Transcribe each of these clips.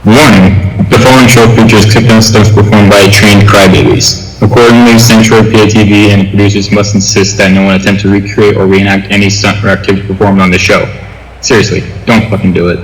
Warning! The following show features kick-down stunts performed by trained crybabies. Accordingly, SanctuaryPAtv and producers must insist that no one attempt to recreate or reenact any stunt or activity performed on the show. Seriously, don't fucking do it.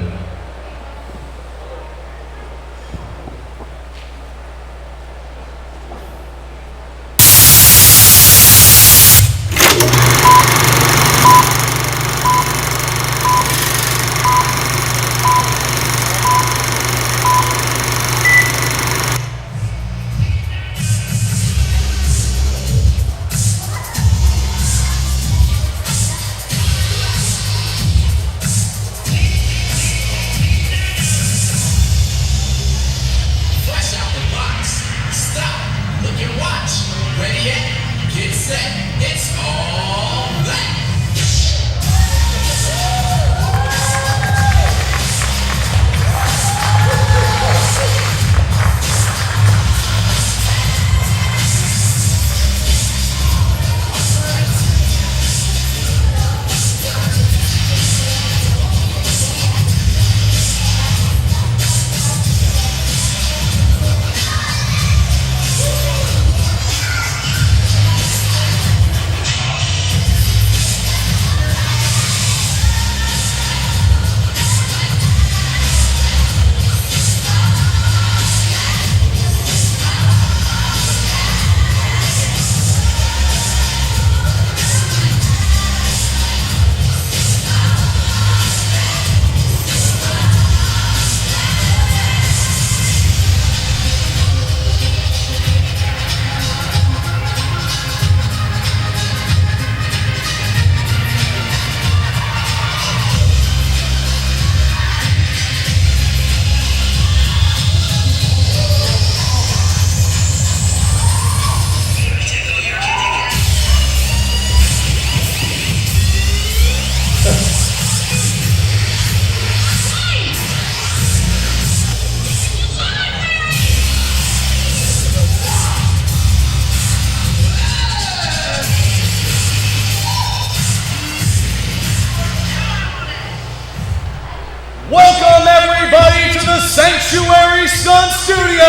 Welcome everybody to the Sanctuary Stunt Studio,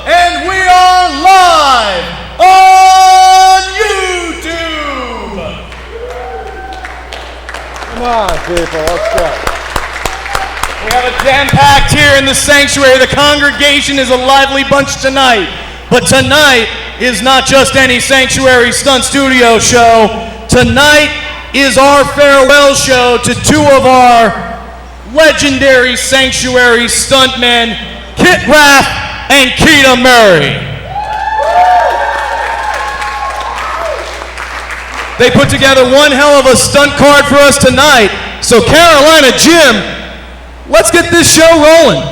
and we are live on YouTube! Come on, people, let's go. We have a jam-packed here in the sanctuary. The congregation is a lively bunch tonight. But tonight is not just any Sanctuary Stunt Studio show. Tonight is our farewell show to two of our legendary Sanctuary stuntmen, Kitt Raff and Keita Murry. They put together one hell of a stunt card for us tonight. So Carolina Jim, let's get this show rolling.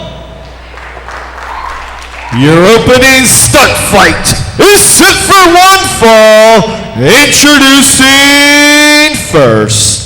Your opening stunt fight is set for one fall. Introducing first.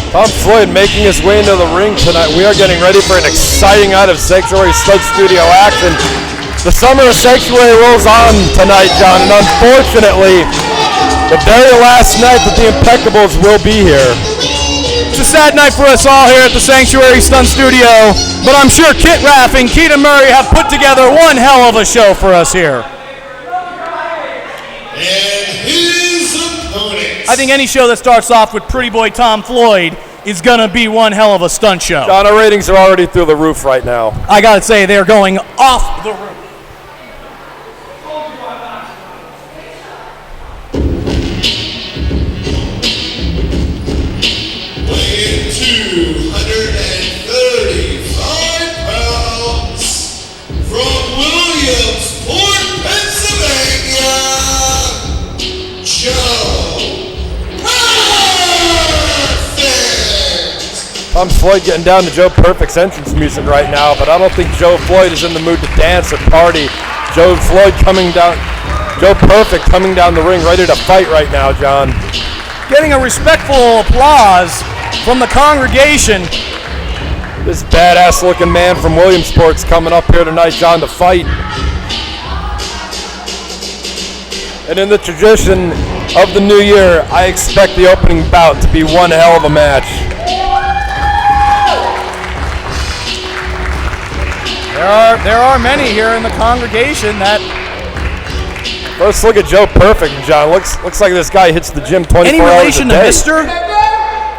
Tom Floyd making his way into the ring tonight. We are getting ready for an exciting night of Sanctuary Stunt Studio action. The summer of Sanctuary rolls on tonight, John, and unfortunately, the very last night that the Impeccables will be here. It's a sad night for us all here at the Sanctuary Stunt Studio, but I'm sure Kitt Raff and Keita Murry have put together one hell of a show for us here. And his opponent. I think any show that starts off with Pretty Boy Tom Floyd is gonna be one hell of a stunt show. John, our ratings are already through the roof right now. I gotta say, they're going off the roof. Weighing 235 pounds from William Tom Floyd getting down to Joe Perfect's entrance music right now, but I don't think Joe Floyd is in the mood to dance or party. Joe Perfect coming down the ring, ready to fight right now, John. Getting a respectful applause from the congregation. This badass looking man from Williamsport's coming up here tonight, John, to fight. And in the tradition of the new year, I expect the opening bout to be one hell of a match. There are many here in the congregation that... First look at Joe Perfect, John. Looks like this guy hits the gym 24 hours a day. Any relation to Mr.?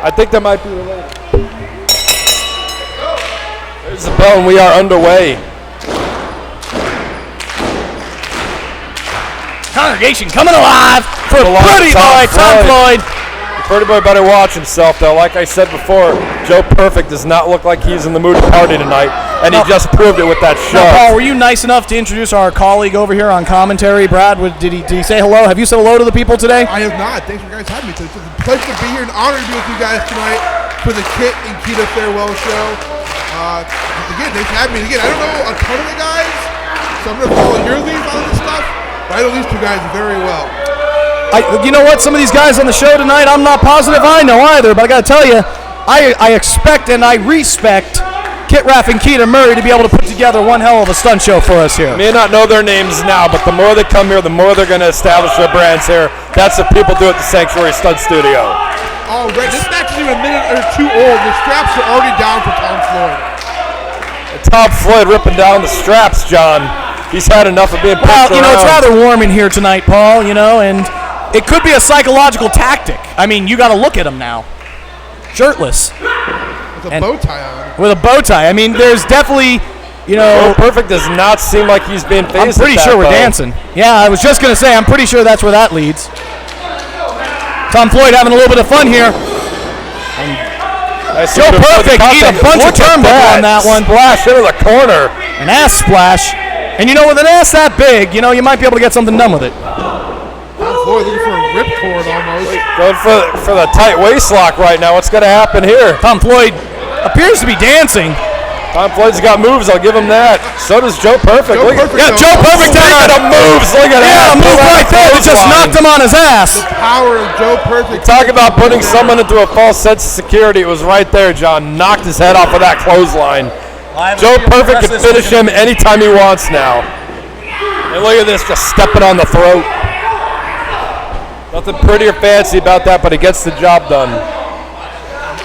I think that might be related. There's the bell and we are underway. Congregation coming alive for Pretty Boy Tom Floyd. Pretty Boy better watch himself, though. Like I said before, Joe Perfect does not look like he's in the mood to party tonight, and he just proved it with that shove. Now, Paul, were you nice enough to introduce our colleague over here on commentary, Brad? Did he say hello? Have you said hello to the people today? I have not. Thanks for guys having me. It's a pleasure to be here and honor to be with you guys tonight for the Kit and Keita farewell show. Again, thanks for having me. Again, I don't know a ton of the guys, so I'm going to follow your lead on this stuff, but I know these two guys very well. You know what? Some of these guys on the show tonight, I'm not positive I know either, but I got to tell you, I expect and I respect Kitt Raff and Keita Murry to be able to put together one hell of a stunt show for us here. May not know their names now, but the more they come here, the more they're going to establish their brands here. That's what people do at the Sanctuary Stunt Studio. All right, this match is even a minute or two old. The straps are already down for Tom Floyd. Tom Floyd ripping down the straps, John. He's had enough of being pushed around. It's rather warm in here tonight, Paul, and it could be a psychological tactic. I mean, you got to look at him now. Shirtless. With a bow tie on. With a bow tie. I mean, there's definitely, Joe Perfect does not seem like he's being phased. I'm pretty sure we're dancing. Yeah, I was just going to say, I'm pretty sure that's where that leads. Tom Floyd having a little bit of fun here. Joe Perfect eat a bunch of turnbuckle on that one. Splash into the corner. An ass splash. And with an ass that big, you might be able to get something done with it. Tom Floyd looking for a ripcord almost. Going for the tight waist lock right now. What's going to happen here? Tom Floyd appears to be dancing. Tom Floyd's got moves, I'll give him that. So does Joe Perfect. Joe Perfect had the moves. Look at that. Yeah, a move right there that just knocked him on his ass. The power of Joe Perfect. Talk about putting someone into a false sense of security. It was right there, John. Knocked his head off of that clothesline. Joe Perfect can finish him anytime he wants now. And look at this, just stepping on the throat. Nothing pretty or fancy about that, but he gets the job done. Am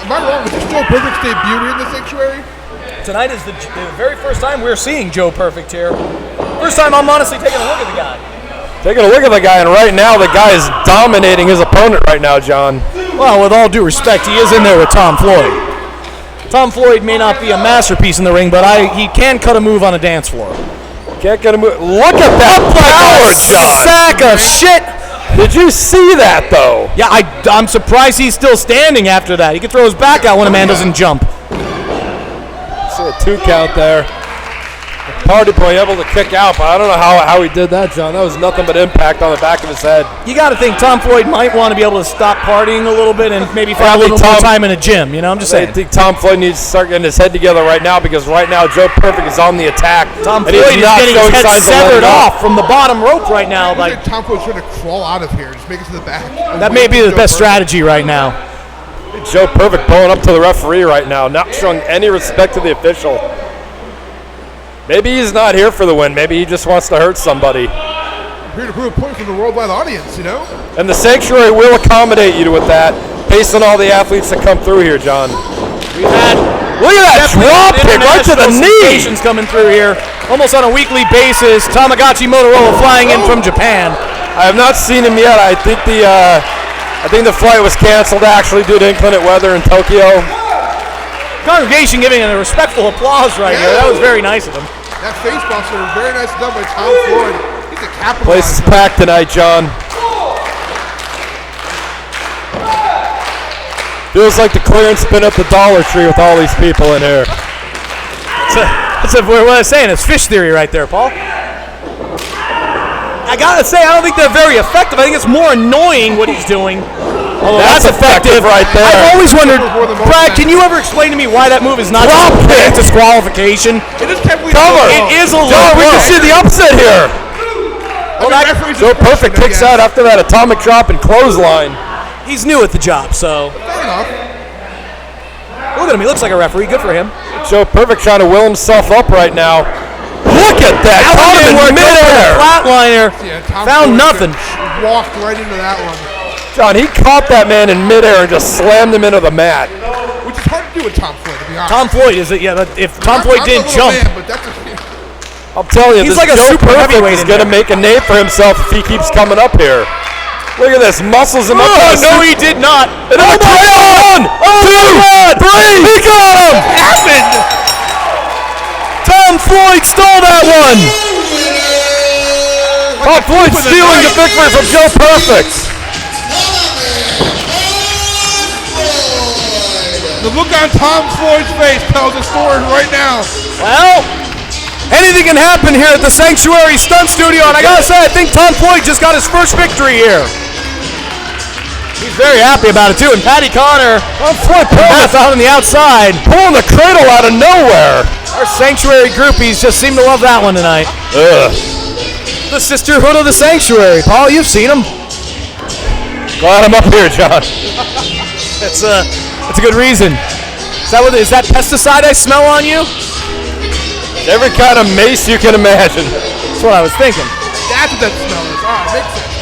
I wrong? Is this Joe Perfect's debut here in the Sanctuary? Tonight is the very first time we're seeing Joe Perfect here. First time I'm honestly taking a look at the guy. Taking a look at the guy, and right now the guy is dominating his opponent right now, John. Well, with all due respect, he is in there with Tom Floyd. Tom Floyd may not be a masterpiece in the ring, but he can cut a move on a dance floor. Can't get a move. Look at that power, John. Sack of shit. Did you see that, though? Yeah, I'm surprised he's still standing after that. He can throw his back out when a man doesn't jump. See a 2 count there. The Party Boy able to kick out, but I don't know how he did that, John. That was nothing but impact on the back of his head. You got to think Tom Floyd might want to be able to stop partying a little bit and maybe find a little more time in a gym. I'm just saying. I think Tom Floyd needs to start getting his head together right now, because right now Joe Perfect is on the attack. Tom Floyd is getting his head severed off from the bottom rope right now. Tom Floyd's trying to crawl out of here, just make it to the back. That may be the best strategy right now. Joe Perfect pulling up to the referee right now, not showing any respect to the official. Maybe he's not here for the win. Maybe he just wants to hurt somebody. I'm here to prove a point for the worldwide audience, And the Sanctuary will accommodate you with that, based on all the athletes that come through here, John. We've had look at that drop kick right to the knee. Coming through here, almost on a weekly basis. Tamagotchi Motorola flying in from Japan. I have not seen him yet. I think the flight was canceled actually due to inclement weather in Tokyo. Congregation giving a respectful applause right here. That was very nice of them. That face buster was very nice done by Tom Floyd. He's a capital. Place is packed tonight, John. Feels like the clearance bin at the Dollar Tree with all these people in here. That's what I was saying. It's fish theory right there, Paul. I gotta say, I don't think they're very effective. I think it's more annoying what he's doing Oh, that's effective right there. I've always wondered, Brad, can you ever explain to me why that move is not just disqualification? It is technically Cover. It is a low John, we can see the upset here. Well, Joe Perfect kicks out after that atomic drop and clothesline. He's new at the job, so. Fair enough. Look at him. He looks like a referee. Good for him. Joe Perfect trying to will himself up right now. Look at that. Caught him in midair. Flatliner. Yeah, Tom Found Ford nothing. Walked right into that one. John, he caught that man in midair and just slammed him into the mat. Which is hard to do with Tom Floyd, to be honest. Tom Floyd, is it? Yeah, if Tom Floyd didn't jump. Man, but that's I'm telling you, He's this like a Joe super Perfect heavyweight is in going to there. make a name for himself if he keeps coming up here. Look at this, muscles him up. Oh, no, he did not. And oh, my 1, 2, 3. He got him. what happened. Tom Floyd stole that one. Tom Floyd stealing the victory from Joe Perfect. The look on Tom Floyd's face tells a story right now. Well, anything can happen here at the Sanctuary Stunt Studio, and I gotta say, I think Tom Floyd just got his first victory here. He's very happy about it too, and Patty Connor, Tom Floyd out on the outside, pulling the cradle out of nowhere. our Sanctuary groupies just seem to love that one tonight. Ugh. The Sisterhood of the Sanctuary, Paul, you've seen them. Glad I'm up here, John. That's a good reason. Is that pesticide I smell on you? Every kind of mace you can imagine. That's what I was thinking. That's what that smell is. All right, makes sense.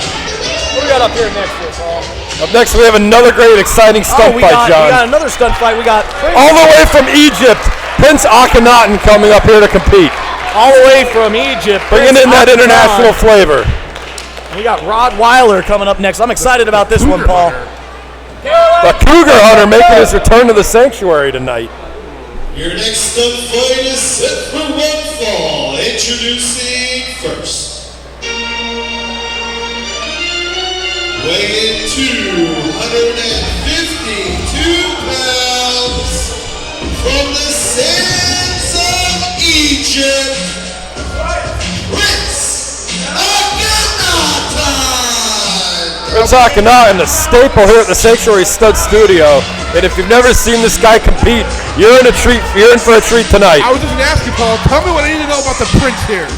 What do we got up here next here, Paul? Up next, we have another great, exciting stunt fight, John. We got another stunt fight. We got All the way from Egypt, Prince Akhenaten coming up here to compete. all the way from Egypt. Bringing in that international flavor. We got Rod Weiler coming up next. I'm excited about this one, Paul. The Cougar Hunter making his return to the Sanctuary tonight. Your next stunt fight is set for one fall. Introducing first. Weighing 252 pounds from the sands of Egypt, Prince Akhenaten. Prince Akhenaten, a staple here at the Sanctuary Stunt Studio. And if you've never seen this guy compete, you're in for a treat tonight. I was just going to ask you, Paul, tell me what I need to know about the Prince here.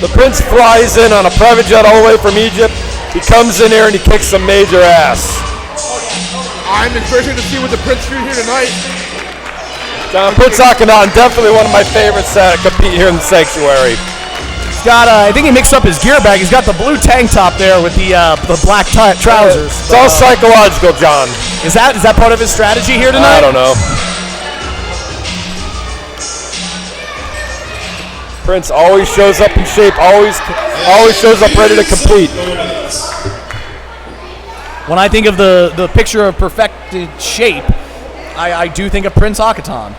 The Prince flies in on a private jet all the way from Egypt. He comes in here and he kicks some major ass. I'm excited to see what the Prince do here tonight. John, Prince Akhenaten, definitely one of my favorites that compete here in the Sanctuary. He's got, I think he mixed up his gear bag. He's got the blue tank top there with the black trousers. It's all psychological, John. Is that part of his strategy here tonight? I don't know. Prince always shows up in shape, always shows up ready to compete. When I think of the picture of perfected shape, I do think of Prince Akhenaten.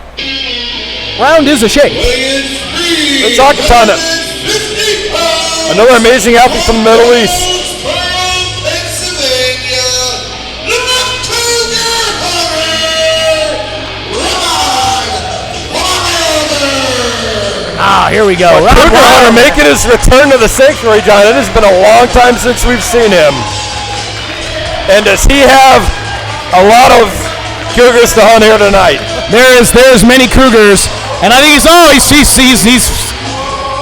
Round is a shape. Prince Akhenaten, another amazing athlete from the Middle East. Here we go. Cougar Hunter making his return to the Sanctuary, John. It has been a long time since we've seen him. And does he have a lot of cougars to hunt here tonight? There's many cougars, and I think he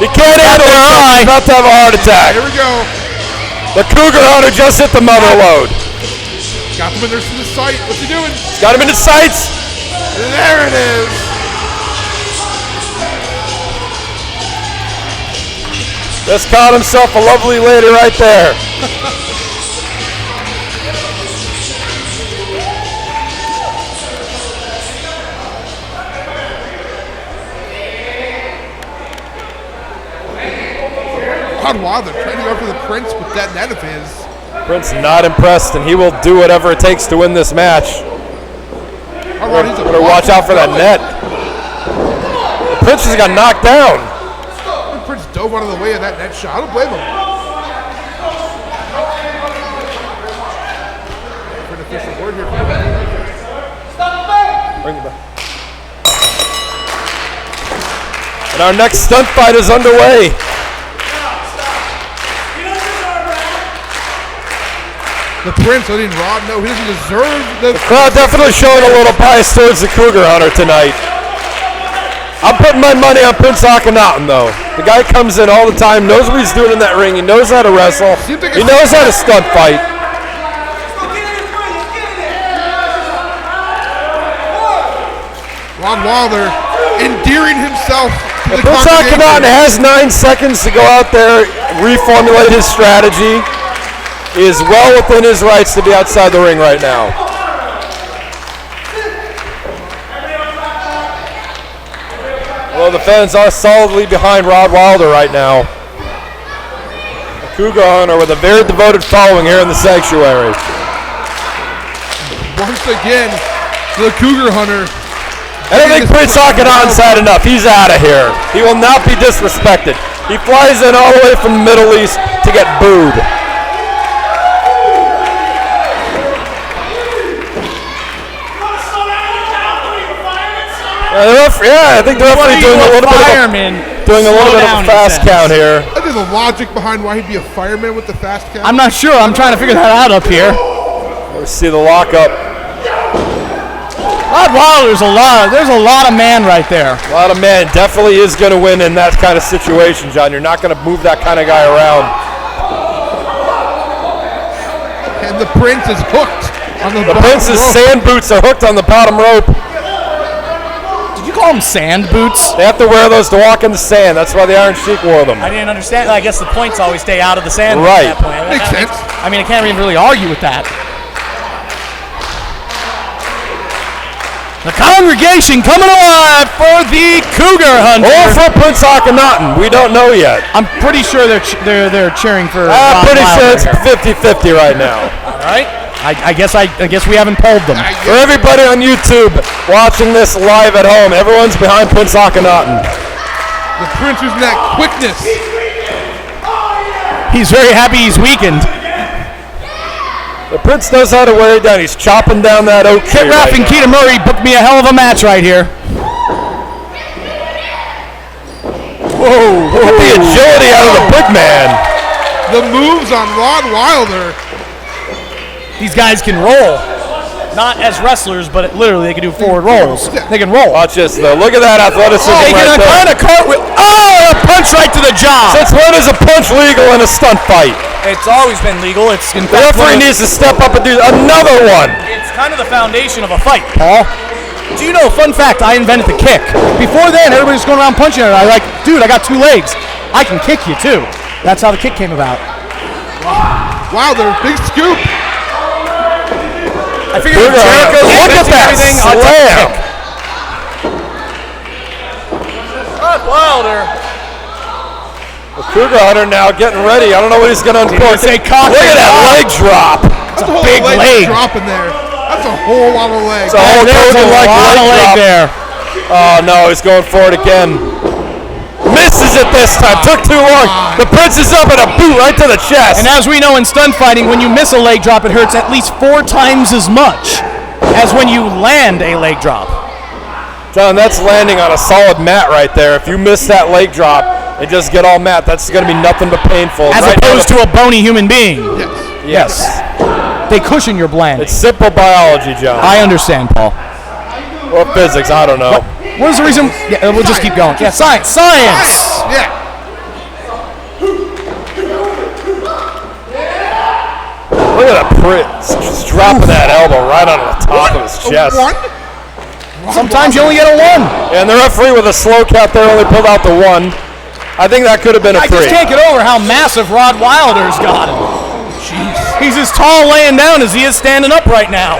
can't handle it. He's about to have a heart attack. Here we go. The Cougar Hunter just hit the mother load. Got him in there to the sight. What's he doing? Got him in the sights. There it is. Just caught himself a lovely lady right there. Wow, they're trying to go for the Prince with that net of his. Prince not impressed, and he will do whatever it takes to win this match. Better watch out for that net. The Prince just got knocked down. The Prince dove out of the way of that net shot. I don't blame him. For an official word here. Bring it back. And our next stunt fight is underway. The Prince letting Rod know he doesn't deserve the Crowd definitely showing a little bias towards the Cougar Hunter tonight. I'm putting my money on Prince Akhenaten, though. The guy comes in all the time, knows what he's doing in that ring. He knows how to wrestle. He knows how to stunt fight. Ron Wilder endearing himself to the Prince Akhenaten has 9 seconds to go out there, reformulate his strategy. He is well within his rights to be outside the ring right now. Although the fans are solidly behind Rod Wilder right now. The Cougar Hunter with a very devoted following here in the Sanctuary. Once again, the Cougar Hunter. I don't think Prince Akhenaten's had enough. He's out of here. He will not be disrespected. He flies in all the way from the Middle East to get booed. I think the referee doing a little bit of a fast count here. I think the logic behind why he'd be a fireman with the fast count. I'm not sure. I'm trying to figure that out up here. Let's see the lockup. Rod Wilder's there's a lot of man right there. A lot of man. Definitely is going to win in that kind of situation, John. You're not going to move that kind of guy around. And the Prince is hooked on the Prince's sand boots are hooked on the bottom rope. Did you call them sand boots? They have to wear those to walk in the sand. That's why the Iron Sheik wore them. I didn't understand. I guess the points always stay out of the sand. Right. At that point. Makes sense. I mean, I can't even really argue with that. The congregation coming alive for the Cougar Hunter. Or for Prince Akhenaten. We don't know yet. I'm pretty sure they're cheering for. I'm pretty sure it's 50-50 right now. All right. I guess we haven't polled them. For everybody on YouTube watching this live at home, everyone's behind Prince Akhenaten. The Prince using that quickness. He's very happy he's weakened. The Prince knows how to wear it down. He's chopping down that oak tree. Kitt Raff and Keita Murry booked me a hell of a match right here. Whoa, look at the agility out of the big man. The moves on Rod Wilder. These guys can roll. Not as wrestlers, but literally they can do forward rolls. They can roll. Watch this, though. Look at that athleticism They right can there. kind of cartwheel. Oh, a punch right to the jaw. Since when is a punch legal in a stunt fight? It's always been legal. It's in The fact referee needs to step up and do another one. It's kind of the foundation of a fight, Paul. Do you know, fun fact, I invented the kick. Before then, everybody's going around punching it. I like, dude, I got 2 legs. I can kick you, too. That's how the kick came about. Wilder, big scoop. I figured Jericho, look at that slam. Rod Wilder. The Cougar Hunter now getting ready. I don't know what he's going to uncork. Say Look at that leg drop. That's a whole big leg. drop in there. That's a whole lot of leg. It's a whole There's a Hogan-like lot of leg drop. there. Oh, no, he's going for it again. Misses it this time. Took too long. The Prince is up and a boot right to the chest. And as we know in stunt fighting, when you miss a leg drop, it hurts at least 4 times as much as when you land a leg drop. John, that's landing on a solid mat right there. If you miss that leg drop and just get all mat, that's going to be nothing but painful. As opposed to a bony human being. Yes. They cushion your landing. It's simple biology, John. I understand, Paul. Or physics, I don't know. What is the reason? Yeah, we'll just keep going. Yeah, science. Science! Yeah. Look at that Prince just dropping that elbow right on the top of his chest. One? Sometimes you only get a 1. And the referee with a slow count there only pulled out the 1. I think that could have been a 3. I just can't get over how massive Rod Wilder's got him. Jeez. He's as tall laying down as he is standing up right now.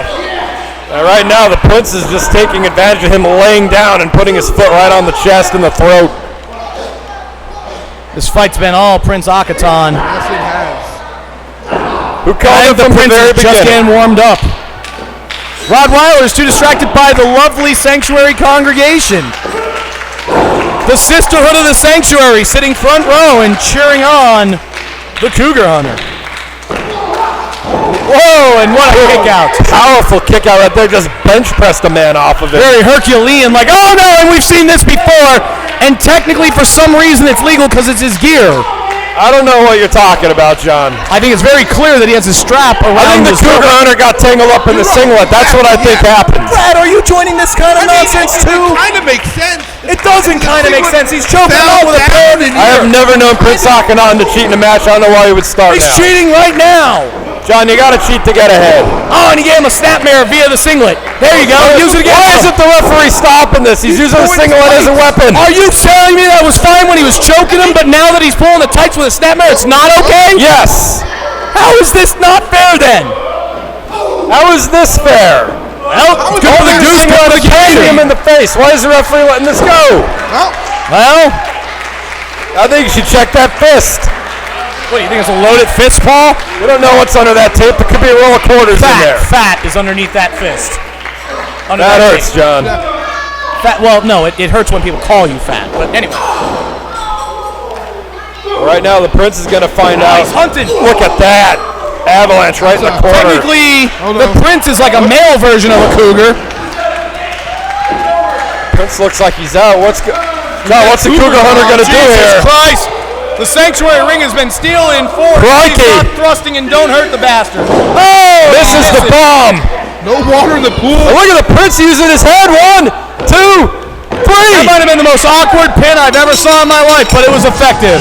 And right now, the Prince is just taking advantage of him laying down and putting his foot right on the chest and the throat. This fight's been all Prince Akhenaten. Yes, it has. Who called him The from the Prince very is just beginning. getting warmed up. Rod Wilder is too distracted by the lovely Sanctuary congregation. The sisterhood of the Sanctuary sitting front row and cheering on the Cougar Hunter. Whoa, and what a kick out. Powerful kick out right there. Just bench pressed a man off of it. Very Herculean, like, oh no, and we've seen this before. And technically, for some reason, it's legal because it's his gear. I don't know what you're talking about, John. I think it's very clear that he has a strap around I think the his Cougar Hunter got tangled up in the singlet. That's what I think happened. Brad, are you joining this kind of nonsense too? It kind of makes sense. It doesn't kind of make sense. He's choking out with a pen. I have never known Prince Akhenaten to cheat in a match. I don't know why he would start He's now. cheating right now. John, you got to cheat to get ahead. Oh, and he gave him a snapmare via the singlet. There you go. Use it again. Why isn't the referee stopping this? He's using the singlet as a weapon. Are you telling me that was fine when he was choking him, but now that he's pulling the tights with a snapmare, it's not okay? Yes. How is this not fair then? How is this fair? Well, good for the goose got to him in the face. Why is the referee letting this go? Well, I think you should check that fist. what, do you think it's a loaded fist, Paul? We don't know what's under that tape. There could be a roll of quarters in there. Fat is underneath that fist. Under That hurts, tape. John. Fat, well, no, it hurts when people call you fat. But anyway. Right now, the Prince is going to find out. He's hunting. Look at that. Avalanche right in the corner. Technically, the Prince is like a male version of a cougar. Prince looks like he's out. What's the Cougar Hunter going to do Jesus here? Christ. The Sanctuary ring has been stealing force. Crikey. He's not thrusting and don't hurt the bastard. Oh, this is the bomb. No water in the pool. Oh, look at the Prince using his head. 1, 2, 3. That might have been the most awkward pin I've ever saw in my life, but it was effective.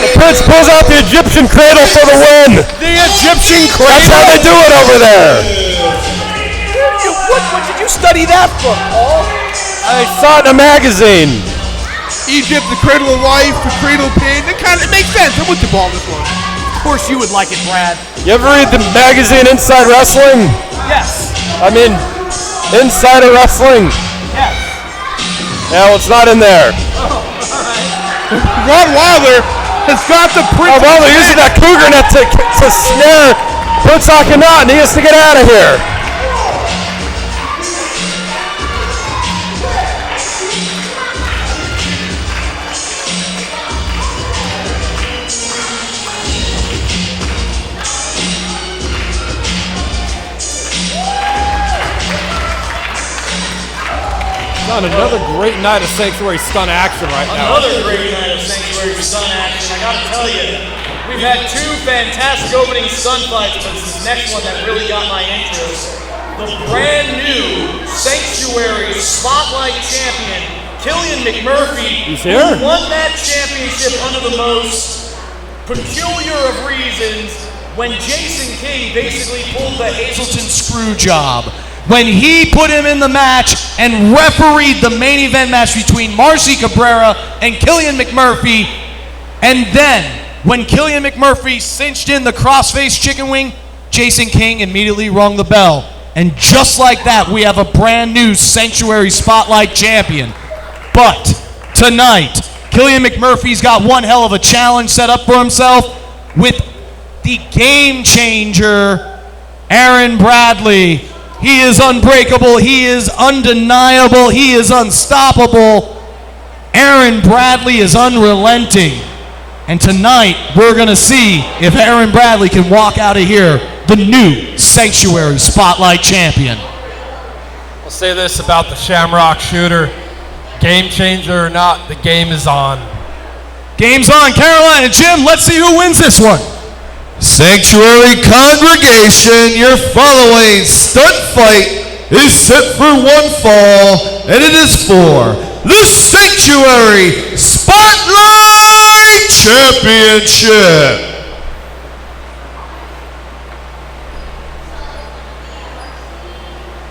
The Prince pulls out the Egyptian cradle for the win. The Egyptian cradle. That's how they do it over there. What did you study that from, Paul? I saw it in a magazine. Egypt, the cradle of life, the cradle pin. It makes sense. I'm with the ball on this one. Of course you would like it, Brad. You ever read the magazine Inside Wrestling? Yes. I mean, Insider Wrestling. Yes. Yeah, well, it's not in there. Ron Wilder has got the Prince. Oh, well, they're using that Cougar net to snare Prince Akhenaten. He has to get out of here. Another great night of Sanctuary Stunt action right now. Another great night of Sanctuary Stunt action. I gotta tell you, we've had two fantastic opening stunt fights, but it's this next one that really got my interest. The brand new Sanctuary Spotlight champion, Killian McMurphy, He's here. who won that championship under the most peculiar of reasons when Jason King basically pulled the Hazelton screw job. When he put him in the match and refereed the main event match between Marcy Cabrera and Killian McMurphy. And then, when Killian McMurphy cinched in the crossface chicken wing, Jason King immediately rung the bell. And just like that, we have a brand new Sanctuary Spotlight champion. But tonight, Killian McMurphy's got one hell of a challenge set up for himself with the game changer, Aaron Bradley. He is unbreakable, he is undeniable, he is unstoppable. Aaron Bradley is unrelenting. And tonight, we're gonna see if Aaron Bradley can walk out of here the new Sanctuary Spotlight champion. I'll say this about the Shamrock Shooter. Game changer or not, the game is on. Game's on, Carolina. Jim, let's see who wins this one. Sanctuary congregation, your following stunt fight is set for one fall, and it is for the Sanctuary Spotlight Championship.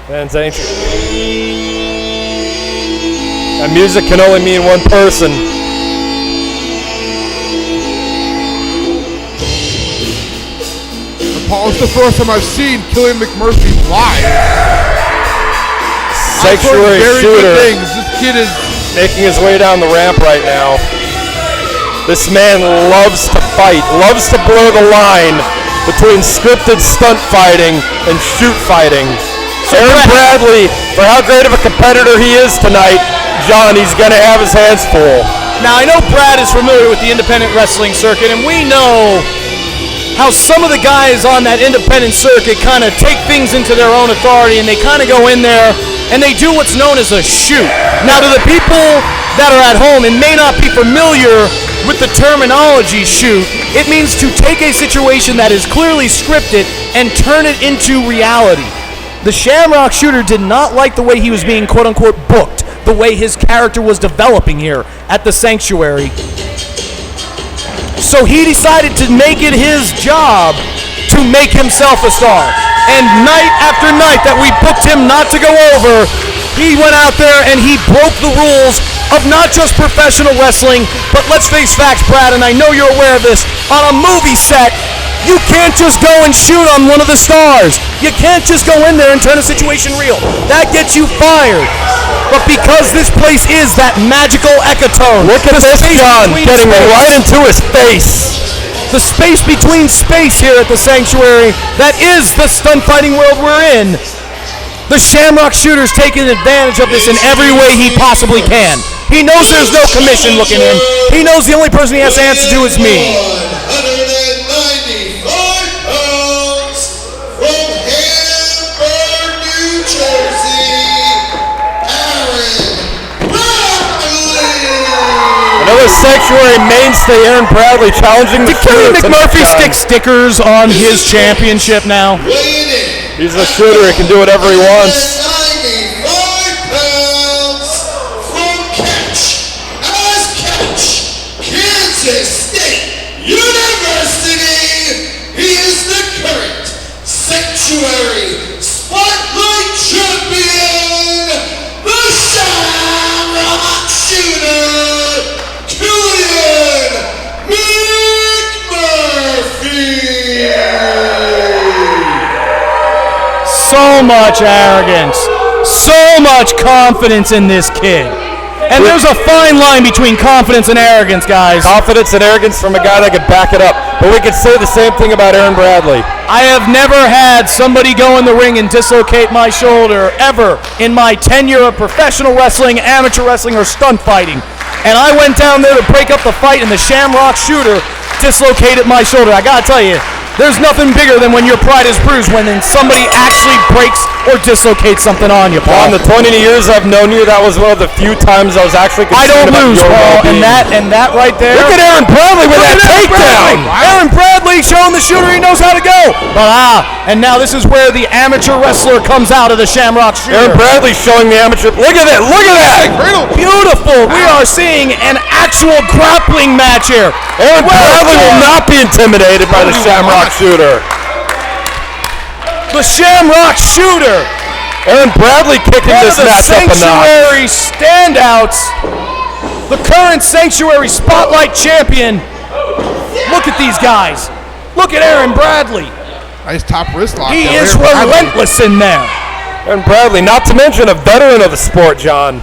Fans anxious. That music can only mean one person. Paul, it's the first time I've seen Killian McMurphy live. Sanctuary Shooter things. This kid is making his way down the ramp right now. This man loves to fight, loves to blur the line between scripted stunt fighting and shoot fighting. Aaron Bradley, for how great of a competitor he is tonight, John, he's going to have his hands full. Now, I know Brad is familiar with the independent wrestling circuit, and we know how some of the guys on that independent circuit kind of take things into their own authority, and they kind of go in there and they do what's known as a shoot. Now, to the people that are at home and may not be familiar with the terminology shoot, it means to take a situation that is clearly scripted and turn it into reality. The Shamrock Shooter did not like the way he was being quote-unquote booked, the way his character was developing here at the Sanctuary. So he decided to make it his job to make himself a star. And night after night that we booked him not to go over, he went out there and he broke the rules of not just professional wrestling, but let's face facts, Brad, and I know you're aware of this, on a movie set, you can't just go and shoot on one of the stars. You can't just go in there and turn a situation real. That gets you fired. But because this place is that magical ecotone. Look at this, John, getting right into his face. The space between space here at the Sanctuary, that is the stunt fighting world we're in. The Shamrock Shooter's taking advantage of this in every way he possibly can. He knows there's no commission looking in. He knows the only person he has to answer to is me. 195 pounds from Hamburg, New Jersey, Aaron Bradley. Another Sanctuary mainstay, Aaron Bradley, challenging the Did Shooter. McMurphy stick stickers on his championship now? Weighing in He's the Shooter, he can do whatever he wants. 95 pounds from Catch, Kansas State University. He is the current Sanctuary Spotlight Champion, the Shamrock Shooter, Keita Murry. So much arrogance, so much confidence in this kid. And there's a fine line between confidence and arrogance, guys. Confidence and arrogance from a guy that could back it up. But we could say the same thing about Aaron Bradley. I have never had somebody go in the ring and dislocate my shoulder ever in my tenure of professional wrestling, amateur wrestling, or stunt fighting. And I went down there to break up the fight, and the Shamrock Shooter dislocated my shoulder. I gotta tell you, there's nothing bigger than when your pride is bruised when then somebody actually breaks or dislocates something on you, Paul. In the 20 years I've known you, that was one of the few times I was actually concerned about lose, your Paul, well-being. and that right there. Look at Aaron Bradley with that takedown. Aaron Bradley showing the Shooter he knows how to go. But and now this is where the amateur wrestler comes out of the Shamrock Shooter. Aaron Bradley showing the amateur. Look at that! Look at that! Beautiful. We are seeing an actual grappling match here. Aaron Bradley will not be intimidated by the Shamrock Shooter. The Shamrock Shooter. Aaron Bradley kicking this match up a notch. Sanctuary standouts. The current Sanctuary Spotlight Champion. Look at these guys. Look at Aaron Bradley. Nice top wrist lock. He there. is Aaron Bradley. relentless in there. Aaron Bradley, not to mention a veteran of the sport, John.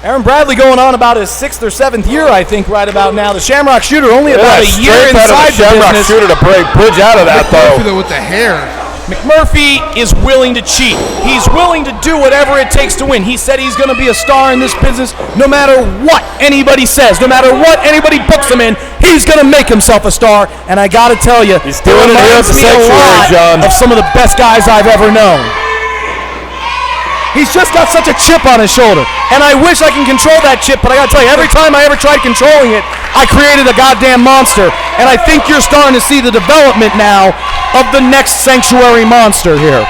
Aaron Bradley going on about his 6th or 7th year, I think, right about now. The Shamrock Shooter only about a year inside the Shamrock business. Shooter to bridge out of that, though. With the hair. McMurphy is willing to cheat. He's willing to do whatever it takes to win. He said he's going to be a star in this business no matter what anybody says, no matter what anybody books him in, he's going to make himself a star. And I got to tell you, he's doing it here at the Sanctuary, John. Of some of the best guys I've ever known. He's just got such a chip on his shoulder. And I wish I can control that chip, but I gotta tell you, every time I ever tried controlling it, I created a goddamn monster. And I think you're starting to see the development now of the next Sanctuary monster here.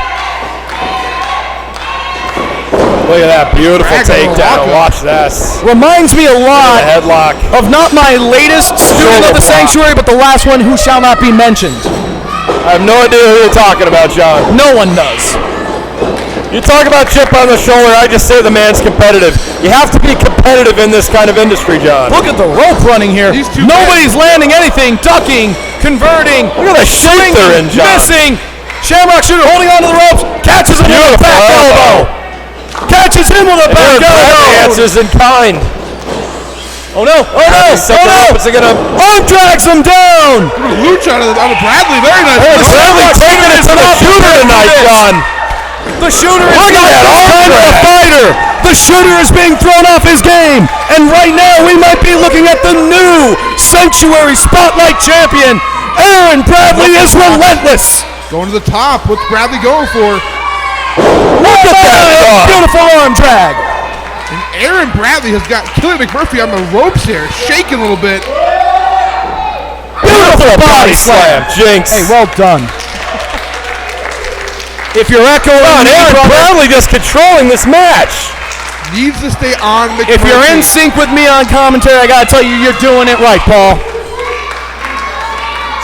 Look at that beautiful takedown. Watch this. Reminds me a lot headlock of not my latest student of the Sanctuary, but the last one who shall not be mentioned. I have no idea who you're talking about, John. No one does. You talk about chip on the shoulder, I just say the man's competitive. You have to be competitive in this kind of industry, John. Look at the rope running here. Nobody's landing anything, ducking, converting. Look at the shape they're in, John. Missing. Shamrock Shooter holding on to the ropes. Catches him with a back elbow. Catches him with a back elbow. Answers in kind. Oh no! Oh no! Arm drags him down. Luch out of Bradley. Very nice. Bradley taking it to the Shooter tonight, John. The Shooter is not this kind of a fighter. The Shooter is being thrown off his game. And right now we might be looking at the new Sanctuary Spotlight Champion. Aaron Bradley is relentless. Going to the top. What's Bradley going for? Look at that beautiful arm drag. And Aaron Bradley has got Keita McMurphy on the ropes here, shaking a little bit. Beautiful body slam, Jinx. Hey, well done. If you're echoing, Aaron Bradley just controlling this match. Needs to stay on McMurphy. If you're in sync with me on commentary, I gotta tell you, you're doing it right, Paul.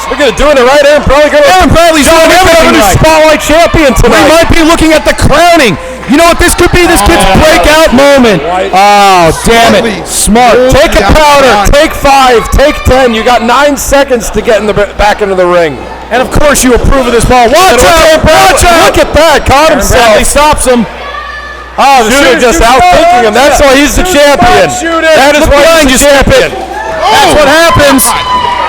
We're gonna doing it right. Aaron Bradley's doing everything right. Spotlight champion tonight. We might be looking at the crowning. You know what this could be? This kid's breakout moment. Oh, damn it. Smart. Take a powder. Take 5. Take 10. You got 9 seconds to get in the back into the ring. And of course you approve of this, Paul. Watch out! Watch out! Look at that. Caught himself. Bradley stops him. Oh, the shooter just outthinking him. That's why he's the champion. That is why he's the champion. That's what happens.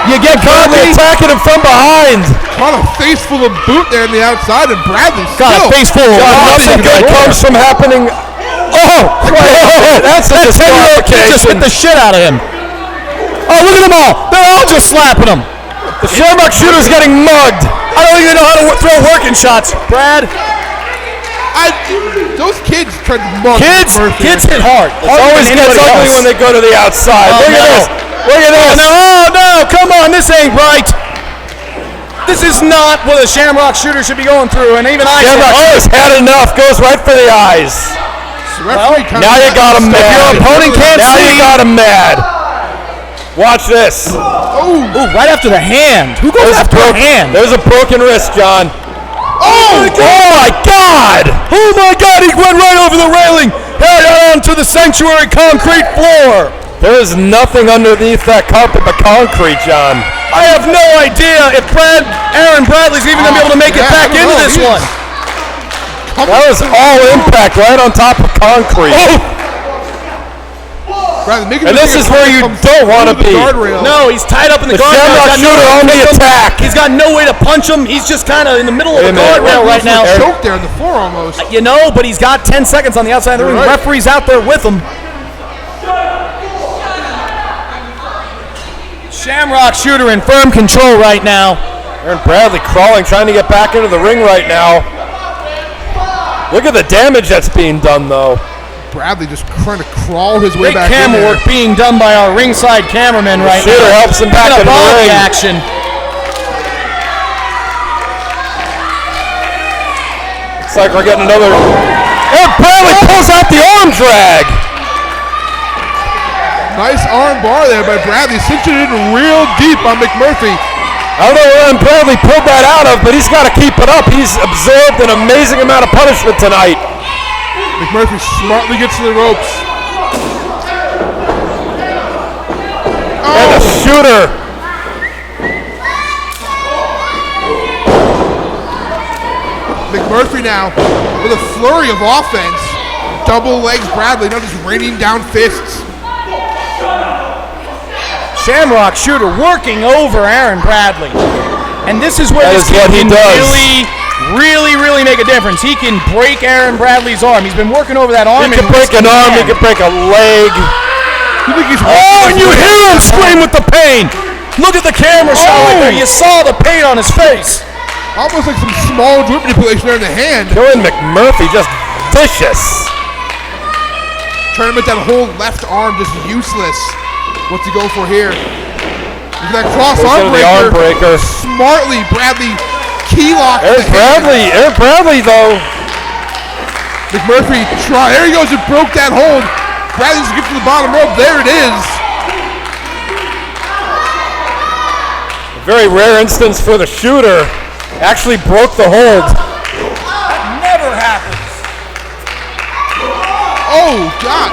You get Bradley attacking him from behind. Caught a face full of boot there on the outside, and Bradley got a face full of nothing good comes from happening. Oh, that's a disqualification. Just hit the shit out of him. Oh, look at them all. They're all just slapping him. The Shamrock shooter's getting mugged. I don't even know how to throw working shots. Brad. Those kids tried to mug Kids hit hard. It always gets ugly when they go to the outside. Look at this. Look at this. Oh, no. Come on. This ain't right. This is not what a Shamrock shooter should be going through. And even I Shamrock had enough. Goes right for the eyes. Well, now you got him mad. If your opponent can't see. Now you got him mad. Watch this. Ooh, right after the hand. Who goes after the hand? There's a broken wrist, John. Oh my God! Oh my God! He went right over the railing, head on to the Sanctuary concrete floor. There is nothing underneath that carpet but concrete, John. I have no idea if Aaron Bradley's even gonna be able to make it back into this one. That was all impact right on top of concrete. And this is where you don't want to be. No, he's tied up in the guardrail. Shamrock shooter on the attack. He's got no way to punch him. He's just kind of in the middle of the guardrail right now. Choked there on the floor almost. You know, but he's got 10 seconds on the outside of the ring. The referee's out there with him. Shamrock shooter in firm control right now. Aaron Bradley crawling, trying to get back into the ring right now. Look at the damage that's being done, though. Bradley just trying to crawl his way back in. Great camera work being done by our ringside cameraman right now. Shooter helps him back into the ring. Action. Looks like we're getting another. And Bradley pulls out the arm drag. Nice arm bar there by Bradley. Cinched it in real deep on McMurphy. I don't know where Bradley pulled that out of, but he's got to keep it up. He's absorbed an amazing amount of punishment tonight. McMurphy smartly gets to the ropes. And the shooter. McMurphy now with a flurry of offense. Double legs Bradley, now just raining down fists. Shamrock shooter working over Aaron Bradley. And this is where this kid can really make a difference. He can break Aaron Bradley's arm. He's been working over that arm. He can break an arm. He can break a leg. Oh, and you hear him scream with the pain. Look at the camera shot right there. You saw the pain on his face. Almost like some small joint manipulation there in the hand. Killing McMurphy, just vicious. Trying to make that whole left arm just useless. What's he go for here? Look at that cross arm breaker. Smartly, Bradley key lock. Aaron Bradley though. McMurphy there he goes, and broke that hold. Bradley just gets to the bottom rope. There it is. A very rare instance for the shooter. Actually broke the hold. That never happens. Oh God.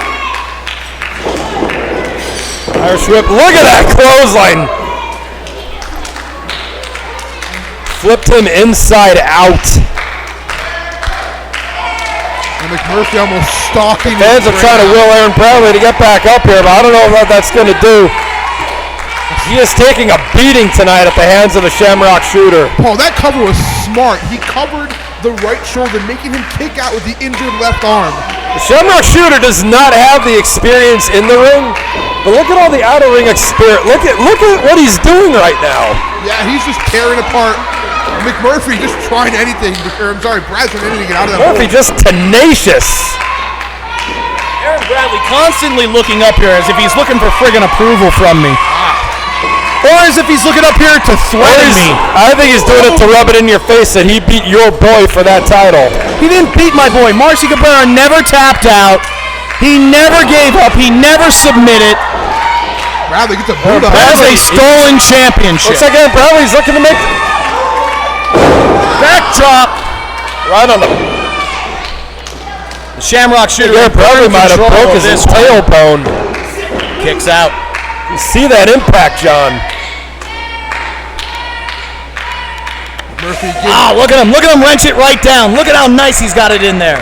Irish whip. Look at that clothesline. Flipped him inside out. And McMurphy almost stalking. Fans are trying to will Aaron Bradley to get back up here, but I don't know what that's going to do. He is taking a beating tonight at the hands of the Shamrock shooter. Paul, that cover was smart. He covered the right shoulder, making him kick out with the injured left arm. The Shamrock shooter does not have the experience in the ring, but look at all the outer ring experience. Look at what he's doing right now. Yeah, he's just tearing apart. McMurphy just trying anything. Brad's trying anything to get out of that Murphy hole. just tenacious. Aaron Bradley constantly looking up here as if he's looking for friggin' approval from me. Or as if he's looking up here to threaten me. I think he's doing it to rub it in your face that he beat your boy for that title. He didn't beat my boy. Marcy Cabrera never tapped out. He never gave up. He never submitted. Bradley gets a boot up. That is a stolen championship. Looks like Bradley's looking to make backdrop. Right on the Shamrock Shooter. Yeah, Bradley might have broke his tailbone. Kicks out. You see that impact, John. Murphy look at him. Look at him wrench it right down. Look at how nice he's got it in there.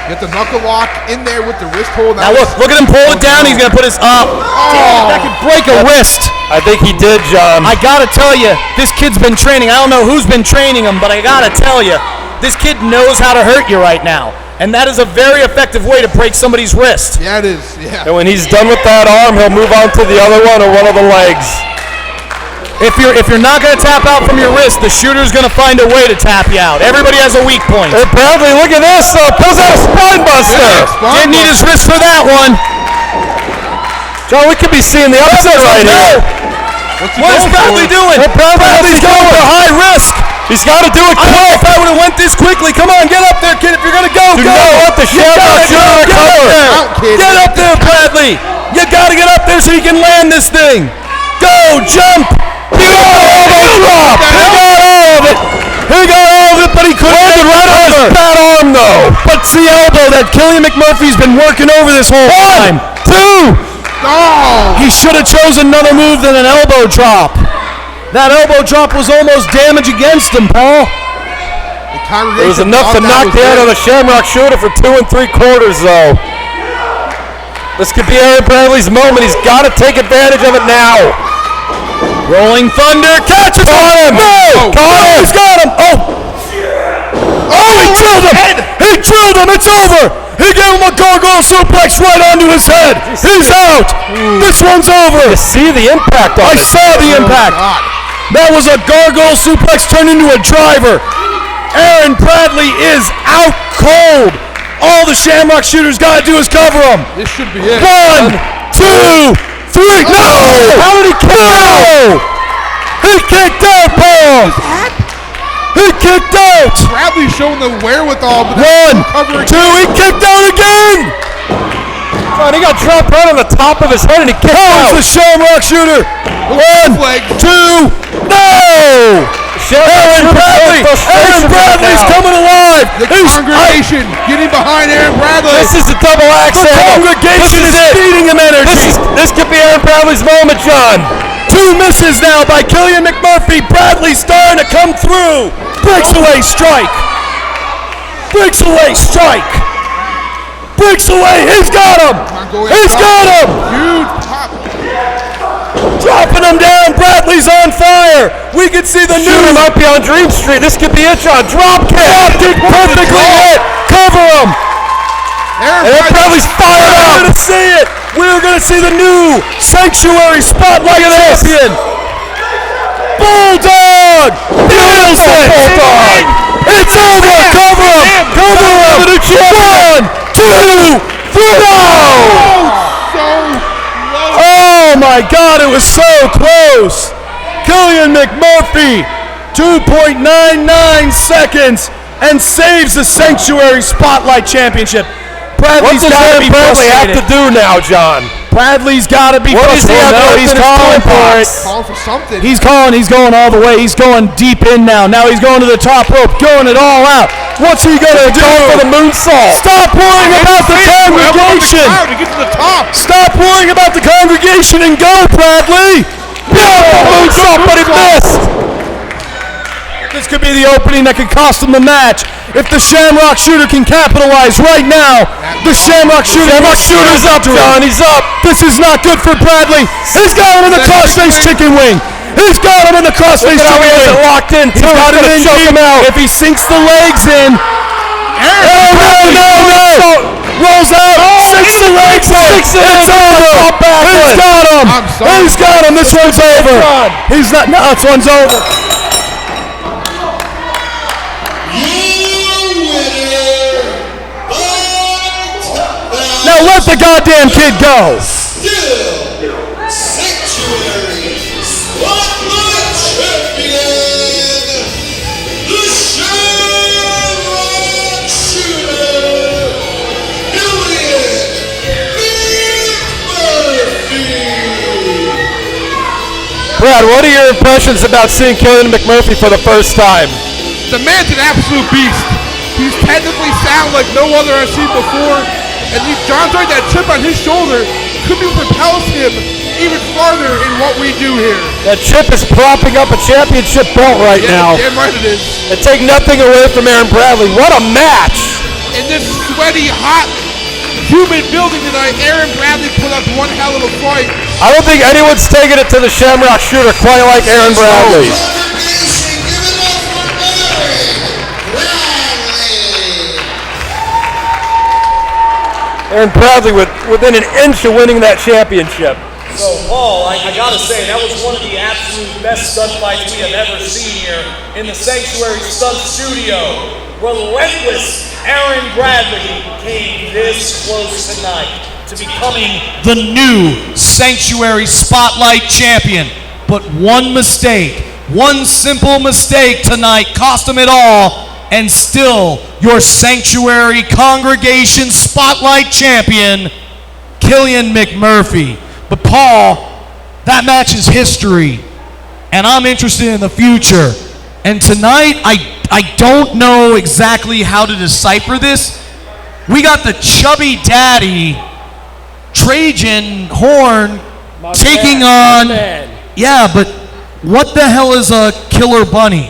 Get the knuckle lock in there with the wrist hold. Now look at him pull it down. He's going to put his up. Damn, that could break a wrist. I think he did, John. I got to tell you, this kid's been training. I don't know who's been training him, but I got to tell you, this kid knows how to hurt you right now. And that is a very effective way to break somebody's wrist. Yeah, it is. Yeah. And when he's done with that arm, he'll move on to the other one or one of the legs. If you're not going to tap out from your wrist, the shooter's going to find a way to tap you out. Everybody has a weak point. Hey, Bradley, look at this. Pulls out a spine buster. Yeah, Didn't need his wrist for that one. John, we could be seeing the upset right here. What is Bradley doing? Bradley's going for high risk. He's got to do it I don't know quick. if I would have went this quickly. Come on, get up there, kid. If you're going to go, Do go. not let the Shamrock Shooter recover. Get up there, Bradley. You got to get up there so you can land this thing. Go, jump. He got all of it. He got all of it, but he couldn't get it right on his Bad arm, though. But it's the elbow that Killian McMurphy's been working over this whole time. 2. Oh! He should have chosen another move than an elbow drop. That elbow drop was almost damage against him, Paul. It was enough to knock the out of the Shamrock Shooter for 2 3/4, though. This could be Aaron Bradley's moment. He's got to take advantage of it now. Rolling Thunder catches him. No! He's got him. He drilled him. He drilled him. It's over. He gave him a gargoyle suplex right onto his head. He's out. This one's over. You see the impact on I it. saw the impact. That was a gargoyle suplex turned into a driver. Aaron Bradley is out cold. All the Shamrock Shooters got to do is cover him. This should be it. 1, 2, 3. No! How did he kick out? He kicked out, Paul. He kicked out. Bradley showing the wherewithal. But 1, 2. He kicked out again. Oh, he got dropped right on the top of his head and he kicked out. It's the Shamrock Shooter. 1, 2. No! Aaron Bradley's coming alive. The congregation getting behind Aaron Bradley. This is a double axe The handle. congregation is feeding him energy. This could be Aaron Bradley's moment, John. 2 misses now by Killian McMurphy. Bradley starting to come through. Breaks away, strike. Breaks away, strike. Breaks away. He's got him. He's got him. Huge pop. Dropping him down. Bradley's on fire. We can see the Shooter new might be on Dream Street. This could be it, John. Drop kick. perfectly hit. Cover him. Aaron Bradley's fired We're up. going to see it. We're going to see the new Sanctuary Spotlight champion. Bulldog. Beautiful Bulldog. It's over. Cover him. Cover him. 1, 2, 3. Oh my God, it was so close. Killian McMurphy, 2.99 seconds, and saves the Sanctuary Spotlight Championship. What does Aaron Bradley have to do now, John? Bradley's got to be What does he have to do? He's calling for it. Calling for something. He's going all the way. He's going deep in now. Now he's going to the top rope, going it all out. What's he going to do? For the moonsault. Stop worrying about the congregation. To get to the top. Stop worrying about the congregation and go, Bradley. Moonsault, but he missed. This could be the opening that could cost him the match. If the Shamrock Shooter can capitalize right now, the Shamrock Shooter's up, John. He's up. This is not good for Bradley. He's got him in the crossface chicken wing. He's got him in the crossface chicken wing. He's locked in. He's got him in deep. If he sinks the legs in. No. Rolls out. Sinks the legs in. It's over. He's got him. He's got him. This one's over. He's not. No, this one's over. Now let the goddamn kid go. Still, Sanctuary Spotlight Champion, the Shamrock Shooter, Brad, what are your impressions about seeing Killian McMurphy for the first time? The man's an absolute beast. He's technically sound like no other I've seen before. And John's right, that chip on his shoulder could be propels him even farther in what we do here. That chip is propping up a championship belt right now. Damn right it is. And take nothing away from Aaron Bradley. What a match! In this sweaty, hot, humid building tonight, Aaron Bradley put up one hell of a fight. I don't think anyone's taking it to the Shamrock Shooter quite like Aaron Bradley. Aaron Bradley within an inch of winning that championship. So, Paul, I gotta say, that was one of the absolute best stunt fights we have ever seen here in the Sanctuary Stunt Studio. Relentless Aaron Bradley came this close tonight to becoming the new Sanctuary Spotlight Champion. But one mistake, one simple mistake tonight cost him it all, and still your Sanctuary Congregation Spotlight Champion, Killian McMurphy. But Paul, that match is history, and I'm interested in the future. And tonight, I don't know exactly how to decipher this. We got the chubby daddy, Trajan Horn, taking on... Yeah, but what the hell is a killer bunny?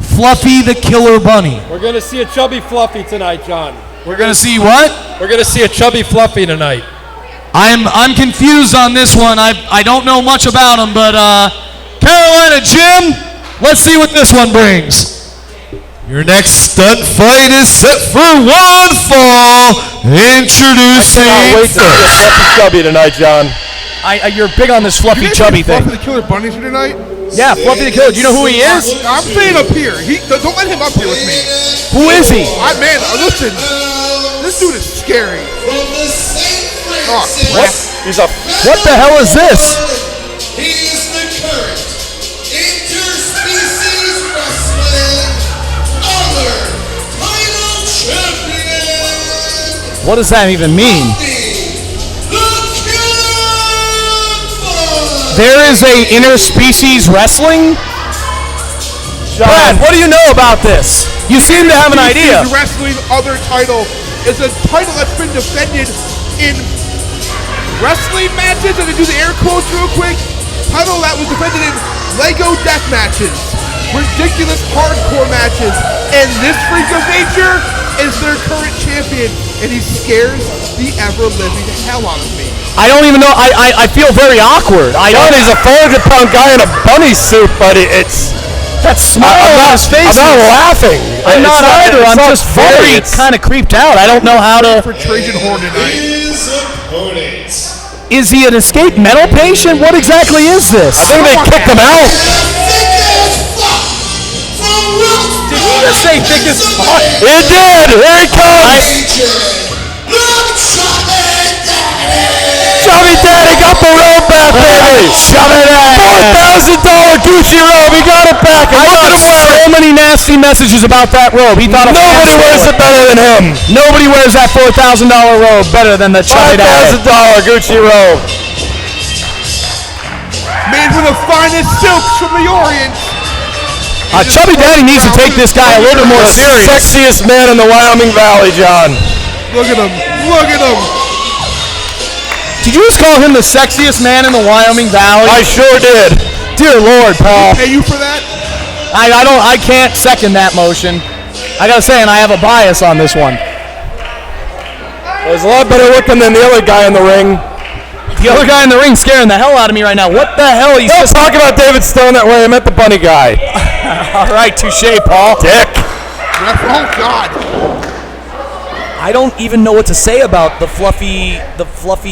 Fluffy the Killer Bunny. We're going to see a chubby Fluffy tonight, John. We're going to see what? We're going to see a chubby Fluffy tonight. I'm confused on this one. I don't know much about him, but Carolina Jim, let's see what this one brings. Your next stunt fight is set for one fall. Introducing. I can't wait to see a Fluffy chubby tonight, John. You're big on this fluffy chubby thing. Fluffy the Killer Bunny's here tonight? Yeah, Fluffy the Killer. Do you know who he is? I'm staying up here. Don't let him up here with me. Who is he? Man, listen. This dude is scary. Oh, What the hell is this? He is the current interspecies wrestling other title champion. What does that even mean? There is a interspecies wrestling? Brad, what do you know about this? You seem to have an idea. Wrestling other title is a title that's been defended in wrestling matches, and to do the air quotes real quick, title that was defended in Lego death matches, ridiculous hardcore matches, and this freak of nature is their current champion, and he scares the ever-living hell out of me. I don't even know. I feel very awkward. He's a 400-pound guy in a bunny suit, but it's... That smile on his face. I'm not laughing. I'm not either. I'm just very kind of creeped out. I don't know how to... For Trajan Horn tonight. His opponent. Is he an escaped mental patient? What exactly is this? I think they kicked him out. Did he just say thick as fuck? It did. Here he comes. Chubby Daddy got the robe back, baby. Chubby Daddy. $4,000 Gucci robe. He got it back. And look at him wear So many nasty messages about that robe. He thought nobody wears it better than him. Nobody wears that $4,000 robe better than the Chubby Daddy. $5,000 Gucci robe. Made with the finest silks from the Orient. Chubby Daddy needs to take this guy a little bit more serious. Sexiest man in the Wyoming Valley, John. Look at him. Look at him. Did you just call him the sexiest man in the Wyoming Valley? I sure did. Dear Lord, Paul. Pay you for that? I can't second that motion. I gotta say, and I have a bias on this one. He's a lot better looking than the other guy in the ring. The other guy in the ring scaring the hell out of me right now. What the hell? He's Don't talk about David Stone that way. I meant the bunny guy. All right, touche, Paul. Dick. Oh, God. I don't even know what to say about the fluffy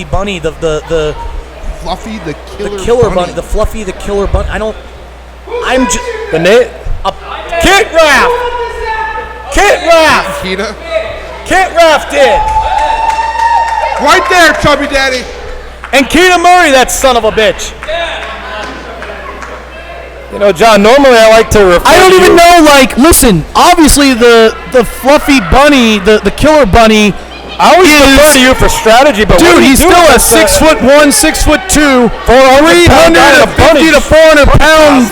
bunny, the Fluffy the killer bunny, the Fluffy the Killer Bunny. I'm just the name. Kitt Raff. Kitt Raff. Keita. Kitt Raff did. Right there, Chubby Daddy. And Keita Murry, that son of a bitch. You know, John, normally I like to refer I don't even know, like, listen, obviously the fluffy bunny, the killer bunny, I always refer to you for strategy, but dude, he's still a 6'1", 6'2", 350 to 400 pound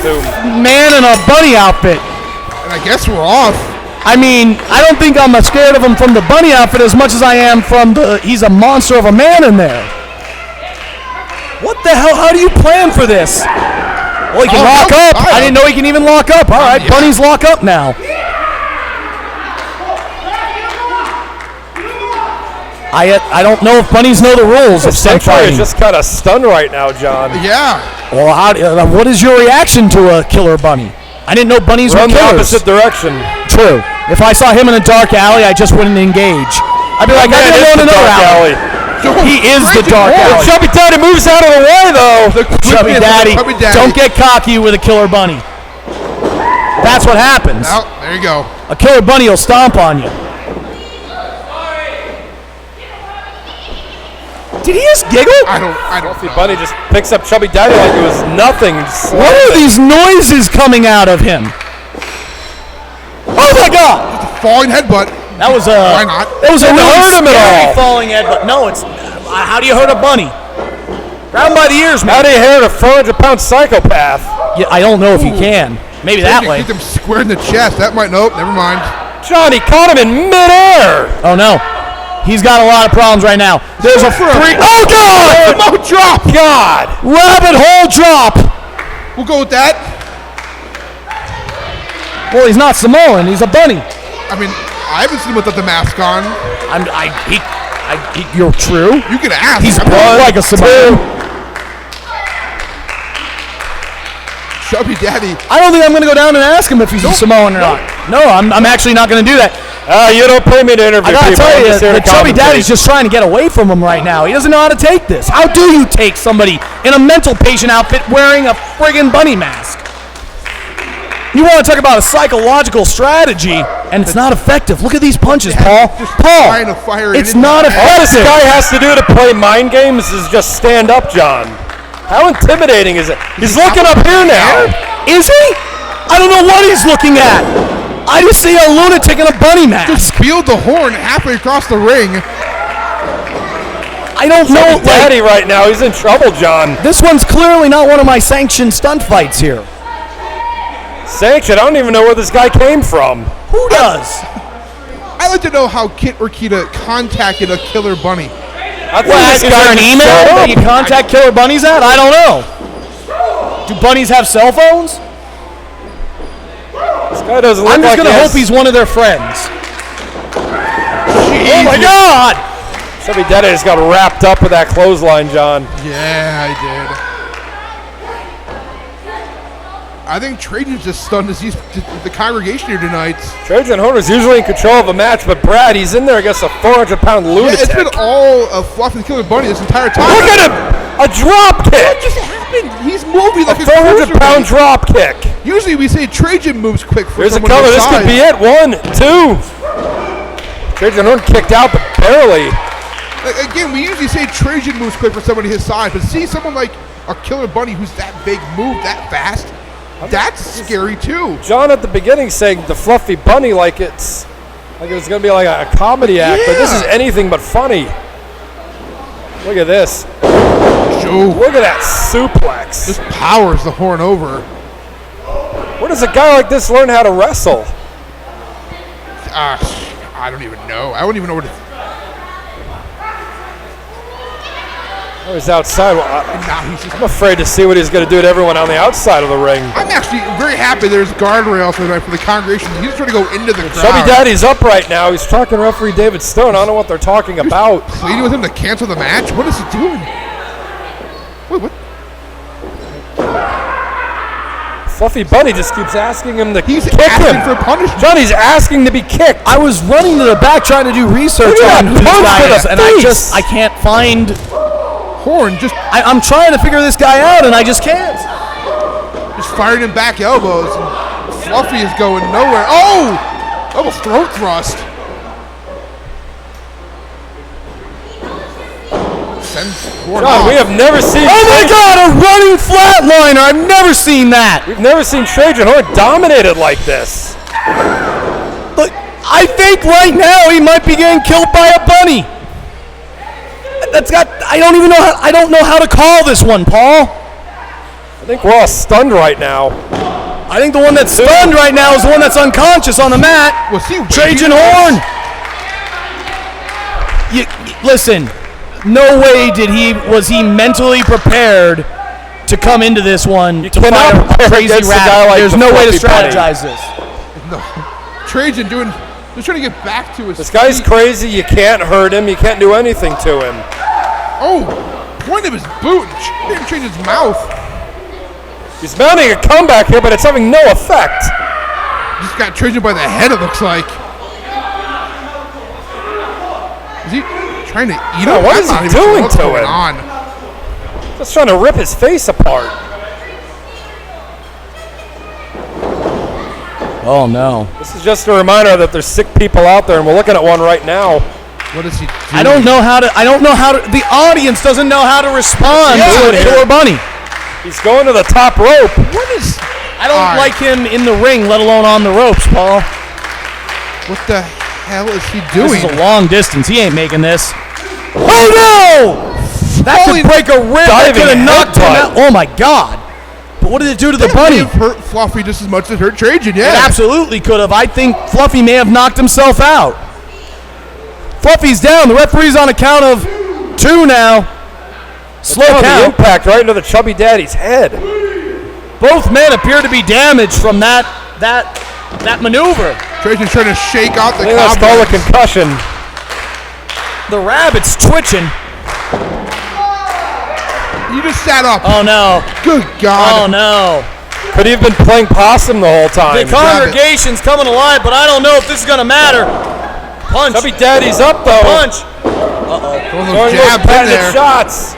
man in a bunny outfit. And I guess we're off. I mean, I don't think I'm scared of him from the bunny outfit as much as I am from he's a monster of a man in there. What the hell? How do you plan for this? Well, he can lock up. I didn't know he can even lock up. All right, bunnies lock up now. I don't know if bunnies know the rules of stunt Sanctuary fighting. is just kind of stunned right now, John. Yeah. Well, what is your reaction to a killer bunny? I didn't know bunnies were Run the killers. opposite direction. True. If I saw him in a dark alley, I just wouldn't engage. I'd be like, I'm going to another alley. He is the dark alley. Chubby Daddy moves out of the way, though. Chubby Daddy, don't get cocky with a killer bunny. That's what happens. Oh, there you go. A killer bunny will stomp on you. Did he just giggle? I don't. Fluffy Bunny just picks up Chubby Daddy like it was nothing. What are these noises coming out of him? Oh my God! Falling headbutt. That was a. Why not? That was a really hurt him at scary all. falling headbutt. No, it's. How do you hurt a bunny? Grab him by the ears, man. How do you hurt a 400-pound psychopath? Yeah, I don't know if you can. Maybe that way. Get them square in the chest. That might. Nope. Never mind. Johnny caught him in midair. Oh no. He's got a lot of problems right now. There's a three. Oh God! Remote drop. God! Rabbit hole drop. We'll go with that. Well, he's not Samoan. He's a bunny. I mean, I haven't seen him without the mask on. You're true. You can ask. He's I'm built like a Samoan. Chubby Daddy. I don't think I'm going to go down and ask him if he's a Samoan or not. No, I'm actually not going to do that. You don't pay me to interview I got to people. tell I'm you, just here the to Chubby commentate. Daddy's just trying to get away from him right now. He doesn't know how to take this. How do you take somebody in a mental patient outfit wearing a friggin' bunny mask? You want to talk about a psychological strategy, and it's not effective. Look at these punches, Paul. Trying to fire It's it in. not All this effective. guy has to do to play mind games is just stand up, John. How intimidating is it? He's looking up here now. Is he? I don't know what he's looking at. I just see a lunatic in a bunny mask. Just field the horn halfway across the ring. I don't know. Daddy right now, he's in trouble, John. This one's clearly not one of my sanctioned stunt fights here. Sanction, I don't even know where this guy came from. Who does? I'd like to know how Kit or Keita contacted a killer bunny. I thought Well, is this guy there an just email showed that up. you contact killer bunnies at? I don't know. Do bunnies have cell phones? This guy doesn't look I'm just like going to he hope has- he's one of their friends. Oh my God! Chubby Daddy just got wrapped up with that clothesline, John. Yeah, I did. I think Trajan's just stunned as he's the congregation here tonight. Trajan Horner's usually in control of a match, but Brad, he's in there against a 400-pound Yeah, lunatic. it's been all a Fluff and the Killer Bunny this entire time. Look at him! A drop kick! What just happened? He's moving like a 400-pound cruiserweight. drop kick. Usually we say Trajan moves quick for Here's a someone cover. his This could size. be it. 1, 2. Trajan Horner kicked out, but barely. Like, again, we usually say Trajan moves quick for somebody his size, but see someone like a Killer Bunny who's that big move that fast, that's scary too. John at the beginning saying the fluffy bunny like it was going to be like a comedy act, but this is anything but funny. Look at this. Look at that suplex. Just powers the horn over. Where does a guy like this learn how to wrestle? I don't even know. I wouldn't even know where to. Oh, he's outside. Well, I'm afraid to see what he's going to do to everyone on the outside of the ring. I'm actually very happy there's guardrails for the congregation. He's trying to go into the crowd. Chubby Daddy's up right now. He's talking to referee David Stone. I don't know what they're talking about. Pleading with him to cancel the match? What is he doing? Wait, what? Fluffy Bunny just keeps asking him to He's kick asking him. for punishment. Johnny's asking to be kicked. I was running to the back trying to do research Look at on that who this punch guy to the is, and face. I can't find. Horn just I'm trying to figure this guy out, and I just can't. firing him back elbows. And Fluffy is going nowhere. Oh! Almost throat thrust. Send Horn John, off. we have never seen. Oh my God, a running flatliner! I've never seen that. We've never seen Trajan Horn dominated like this. Look, I think right now he might be getting killed by a bunny. I don't know how to call this one, Paul. I think we're all stunned right now. I think the one that's stunned right now is the one that's unconscious on the mat. Was he Trajan Horn. Listen, no way was he mentally prepared to come into this one to fight a crazy rabbit. There's no way to strategize this. No. Trajan just trying to get back to his This guy's feet. crazy. You can't hurt him. You can't do anything to him. Oh, point of his boot. Didn't change his mouth. He's mounting a comeback here, but it's having no effect. Just got Trajan by the head, it looks like. Is he trying to eat him? What is he doing what's to going him? on. Just trying to rip his face apart. Oh no. This is just a reminder that there's sick people out there, and we're looking at one right now. What is he doing? I don't know how to. The audience doesn't know how to respond to a killer bunny. He's going to the top rope. I don't like him in the ring, let alone on the ropes, Paul. What the hell is he doing? This is a long distance. He ain't making this. Oh no! That could break a rib. That could have knocked him out. Oh my God! But what did it do to the bunny? It hurt Fluffy just as much as it hurt Trajan. Yeah, It absolutely could have. I think Fluffy may have knocked himself out. Fluffy's down. The referee's on a count of 2 now. Slow The count. impact right into the chubby daddy's head. Both men appear to be damaged from that maneuver. Trajan's trying to shake out the I think that's called a cobwebs. concussion. The rabbit's twitching. You just sat up. Oh no. Good God. Oh no. Could he have been playing possum the whole time? The congregation's coming alive, but I don't know if this is going to matter. Punch. Chubby daddy's up though. Punch. Throwing Throwing those those jabs in patented there. shots.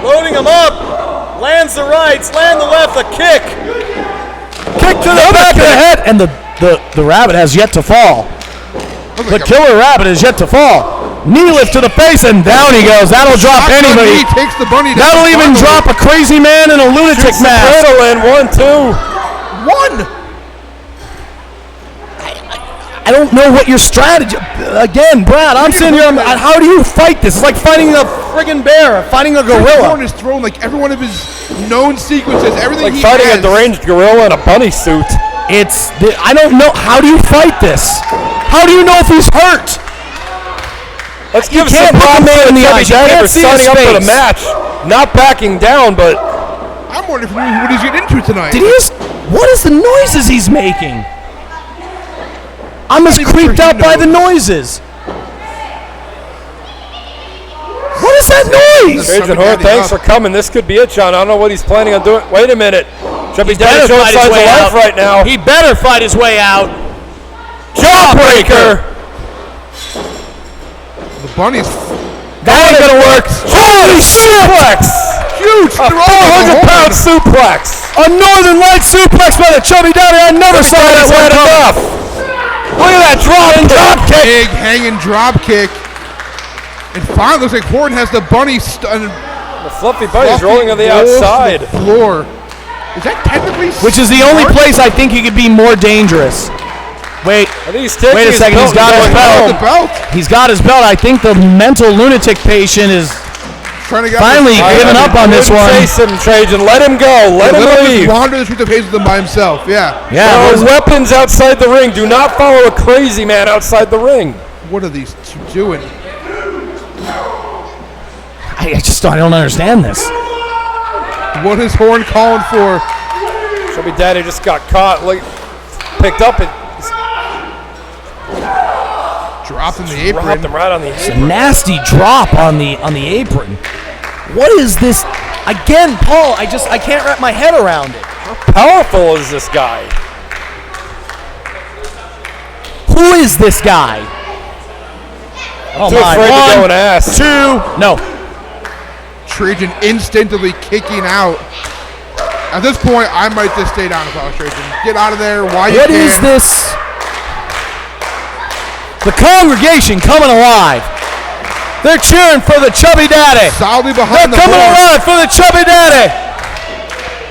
Loading him up. Lands the rights. Land the left. A kick. Kick to the back of the head. And the rabbit has yet to fall. The killer rabbit has yet to fall. Knee lift to the face, and down he goes. That'll drop anybody. He takes the bunny down. That'll even drop a crazy man in a lunatic Shoots the mask. cradle in. 1, 2. 1. I don't know what your strategy. Again, Brad, I'm sitting here. How do you fight this? It's like fighting a friggin' bear, fighting a gorilla. Horn is thrown like every one of his known sequences, everything Like he fighting has. a deranged gorilla in a bunny suit. I don't know. How do you fight this? How do you know if he's hurt? Let's give can't some look props him to in the Chubby eyes. You Daddy can't for see his signing up for the face. match. Not backing down, but I'm wondering what he's getting into tonight. What is the noises he's making? I'm as creeped out by the noises. What is that noise? Trajan Horn, thanks for coming. This could be it, John. I don't know what he's planning on doing. Wait a minute. Chubby Daddy showing signs of life right now. He better fight his way out. Jawbreaker. The bunny's That ain't gonna work. Holy suplex! huge. A 400-pound suplex. A Northern Light suplex by the Chubby Daddy. I never saw that one enough. Look at that drop kick. Big hanging drop kick. And finally, looks like Horton has the bunny stunned. The fluffy bunny's rolling on the outside. The floor. Is that technically? Which is the only place I think he could be more dangerous. Wait. I think he's taking Wait a his second, belt he's got and his going belt. home. The belt. He's got his belt. I think the mental lunatic patient is Trying to get finally giving up on this one. Chase him, Trajan. Let him go. Let him leave. Wander the streets of Hazleton by himself. Yeah. Yeah. There are weapons outside the ring. Do not follow a crazy man outside the ring. What are these two doing? I don't understand this. What is Horn calling for? Chubby Daddy just got caught. Like, picked up and Dropping the apron. dropped him right on the apron. Nasty drop on the apron. What is this? Again, Paul, I can't wrap my head around it. How powerful is this guy? Who is this guy? Oh Too afraid to go and ask. 2, no. Trajan instinctively kicking out. At this point, I might just stay down if I was Trajan. Get out of there while you What can. is this? The congregation coming alive. They're cheering for the Chubby Daddy. Solidly behind They're coming alive for the Chubby Daddy.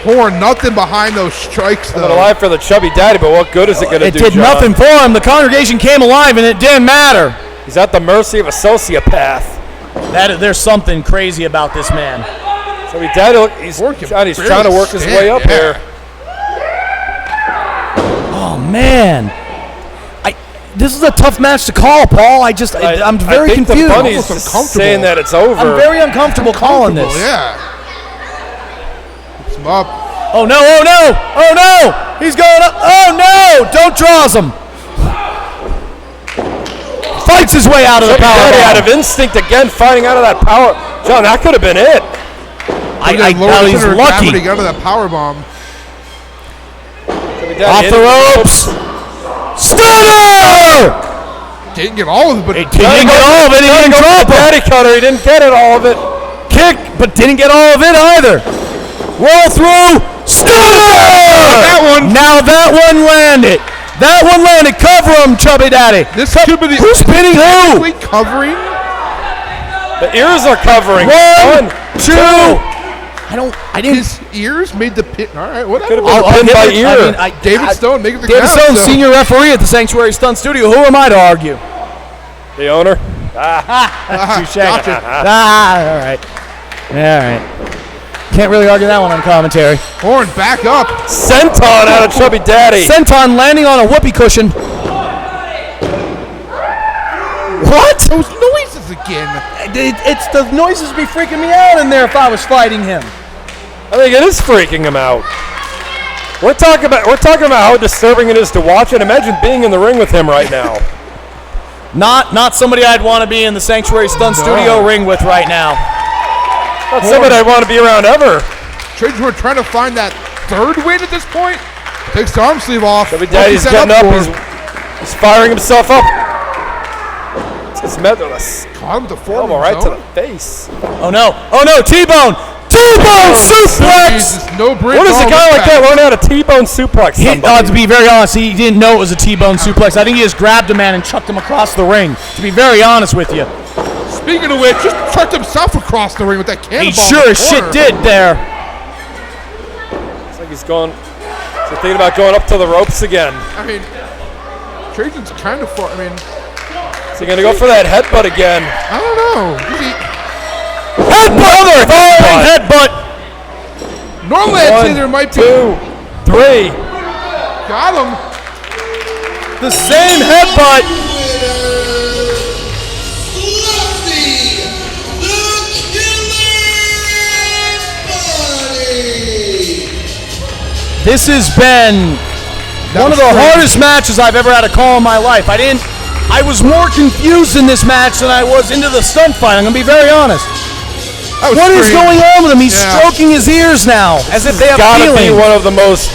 Horn, nothing behind those strikes, though. Coming alive for the Chubby Daddy, but what good is it going to do, It did nothing for him. The congregation came alive, and it didn't matter. He's at the mercy of a sociopath. There's something crazy about this man. Chubby Daddy, he's trying to work his way up here. Oh, man. This is a tough match to call, Paul. I'm very confused. The Bunny's just saying that it's over. I'm very uncomfortable calling this. Yeah. Hooks him up. Oh, no, oh, no, oh, no. He's going up. Oh, no. Don't draws him. Fights his way out of the power bomb. Out of instinct again, fighting out of that power. John, that could have been it. He's lucky. He got out of that power bomb. Off the ropes. Stunner! Didn't get all of it, but he didn't get all of it. He didn't drop it. Daddy cutter. He didn't get it all of it. Kick, but didn't get all of it either. Roll through. Stunner! That one. Now that one landed. That one landed. Cover him, Chubby Daddy. This could be the. Who's pinning who? We covering? The ears are covering. One, two. I didn't. His ears made the pin. All right, whatever. Could have been pinned by ear. David Stone making the David count. Stone, senior referee at the Sanctuary Stunt Studio. Who am I to argue? The owner. Touche. All right. Can't really argue that one on commentary. Horn back up. Senton out of Chubby Daddy. Senton landing on a whoopee cushion. What? Those noises again. It's the noises be freaking me out in there if I was fighting him. I think it is freaking him out. We're talking about how disturbing it is to watch it. Imagine being in the ring with him right now. Not somebody I'd want to be in the Sanctuary Stunt Studio ring with right now. Not somebody I'd want to be around ever. Tradesman trying to find that third win at this point. Takes the arm sleeve off. Chubby Daddy's getting up. He's firing himself up. It's met with a caught him to form right to the face. Oh no! Oh no! T-bone! T-bone suplex! No break. What does a guy like that learn how to T-bone suplex somebody? To be very honest, he didn't know it was a T-bone suplex. I think he just grabbed a man and chucked him across the ring. To be very honest with you. Speaking of which, just chucked himself across the ring with that cannonball. He sure as shit did there. Looks like he's thinking about going up to the ropes again. I mean, Trajan's kind of far. I mean, is he going to go for that headbutt again? I don't know. Headbutt! Normally I'd say there might be 2, 3. Got him. The same headbutt. This has been one of the hardest matches I've ever had to call in my life. I was more confused in this match than I was into the stunt fight. I'm going to be very honest. What is going on with him? He's stroking his ears now, as if they have feelings. Gotta be one of the most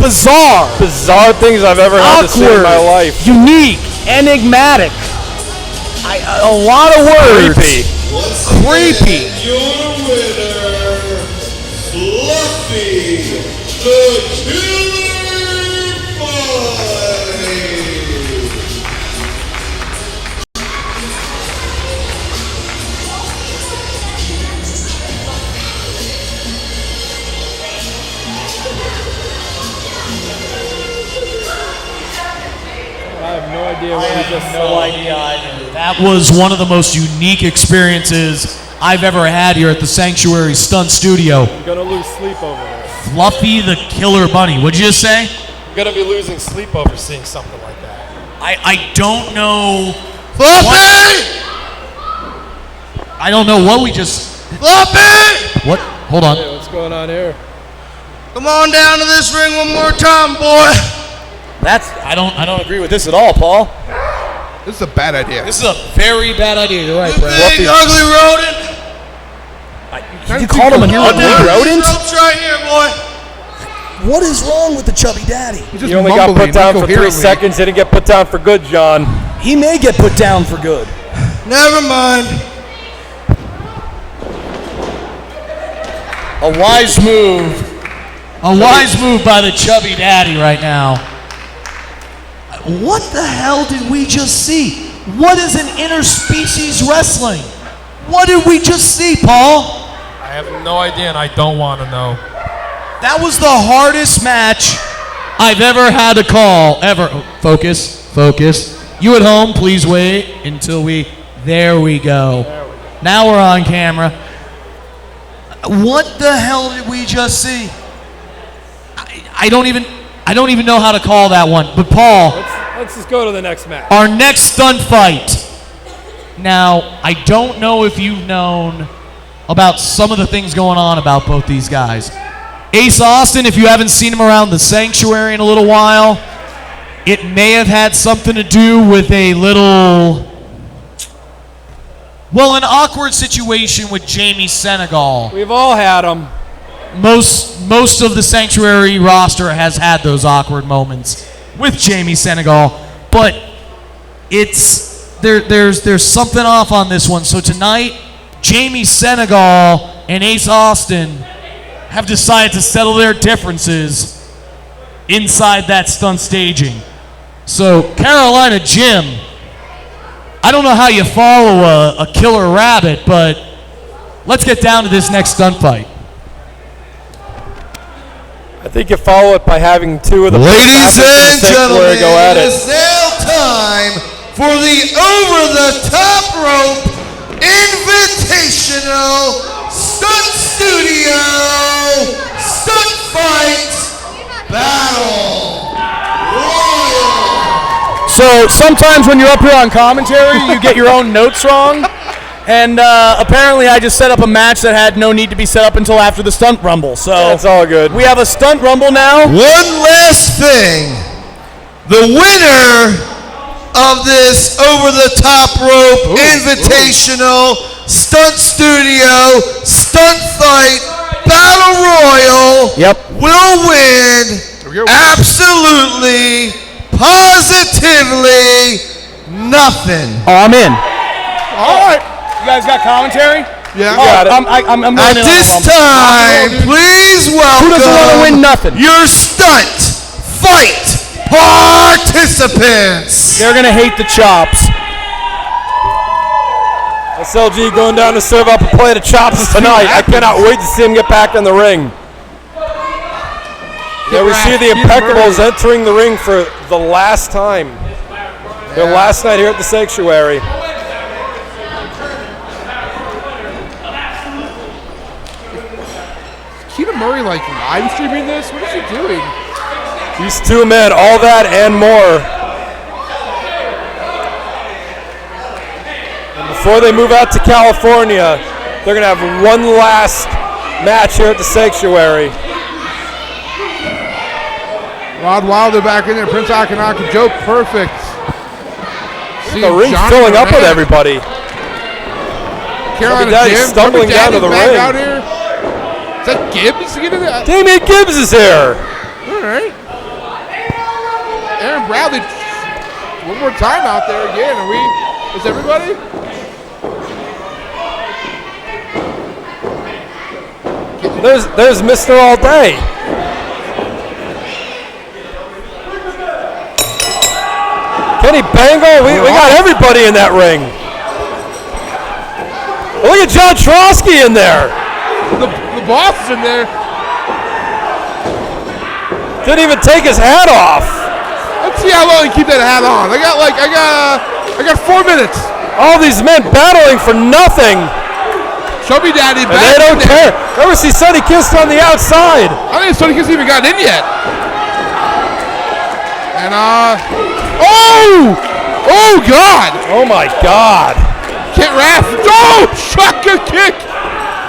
bizarre things I've ever had to see in my life. Unique, enigmatic. A lot of words. Creepy. Your winner, Fluffy, the Killer Bunny. That was one of the most unique experiences I've ever had here at the Sanctuary Stunt Studio. I'm gonna lose sleep over there. Fluffy the Killer Bunny. What'd you just say? I'm gonna be losing sleep over seeing something like that. I don't know. Fluffy! I don't know what we just. Fluffy! What? Hold on. Hey, what's going on here? Come on down to this ring one more time, boy. I don't agree with this at all, Paul. This is a bad idea. This is a very bad idea. You're right, Brad. Big ugly rodent. You called him an ugly rodent? Ropes right here, boy. What is wrong with the Chubby Daddy? He only got put down for 3 seconds. He didn't get put down for good, John. He may get put down for good. Never mind. A wise move. A wise move by the Chubby Daddy right now. What the hell did we just see? What is an interspecies wrestling? What did we just see, Paul? I have no idea, and I don't want to know. That was the hardest match I've ever had to call, ever. Focus, focus. You at home, please wait until there we go. Now we're on camera. What the hell did we just see? I don't even know how to call that one. But Paul, Let's just go to the next match. our next stunt fight. Now, I don't know if you've known about some of the things going on about both these guys. Ace Austin, if you haven't seen him around the Sanctuary in a little while, it may have had something to do with an awkward situation with Jamie Senegal. We've all had them. Most of the Sanctuary roster has had those awkward moments with Jamie Senegal, but there's something off on this one. So tonight, Jamie Senegal and Ace Austin have decided to settle their differences inside that stunt staging. So Carolina Jim, I don't know how you follow a killer rabbit, but let's get down to this next stunt fight. I think you follow it by having two of the Ladies and gentlemen, go at it it. is now time for the over-the-top rope invitational Stunt Studio Stunt Fight Battle Royal. So sometimes when you're up here on commentary, you get your own notes wrong. And apparently I just set up a match that had no need to be set up until after the Stunt Rumble. So That's all good. we have a Stunt Rumble now. One last thing. The winner of this over-the-top rope invitational Stunt Studio Stunt Fight Battle Royal will win absolutely, positively nothing. Oh, I'm in. All right. You guys got commentary? Yeah. got it. I'm going At in this on the Rumble. time, please welcome Who doesn't want to win nothing? your stunt fight participants. They're going to hate the chops. SLG going down to serve up a plate of chops tonight. I cannot wait to see him get back in the ring. Yeah, we see the Impeccables entering the ring for the last time. Their last night here at the Sanctuary. Keita Murry like live streaming this? What is he doing? These two men, all that and more. And before they move out to California, they're going to have one last match here at the Sanctuary. Rod Wilder back in there. Prince Akinaka, Joe Perfect. The ring's filling up with everybody. Carolina Daddy Jim stumbling down to the back ring. Out here. Is that Gibbs getting there? Damian Gibbs is here. All right. Aaron Bradley, one more time out there again. Is everybody? There's Mr. All Day. Kenny Bangle, we got everybody in that ring. Look at John Trosky in there. The boss is in there. Didn't even take his hat off. Let's see how long he keep that hat on. I got 4 minutes. All these men battling for nothing. Chubby Daddy And back they don't in there. care. Ever see Sonny Kiss on the outside? I think Sonny Kiss even got in yet. And oh God! Oh my God! Kitt Raff! Oh, shotgun kick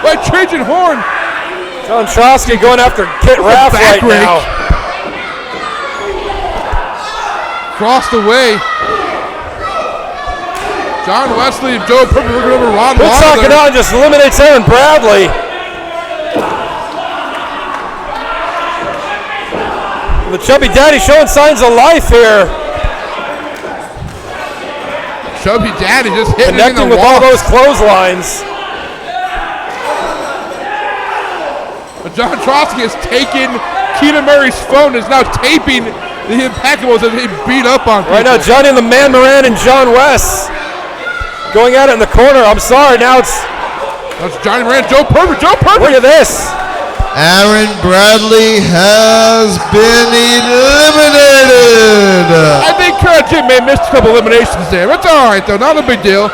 by Trajan Horn. John Trosky going after Kitt Raff right now. Crossed away. John Wesley and Joe Perfect looking over Ron Prince Wilder. Akinaka just eliminates Aaron Bradley. The Chubby Daddy showing signs of life here. Chubby Daddy just hitting Connecting in the with all wall. those clotheslines. But John Trosky has taken Keita Murray's phone, is now taping The Impactables as they beat up on people. Right now, Johnny the Man Moran and John West going at it in the corner. I'm sorry, now it's Johnny Moran, Joe Perfect, Joe Perfect. Look at this. Aaron Bradley has been eliminated. I think Jim may have missed a couple eliminations there. It's all right, though. Not a big deal.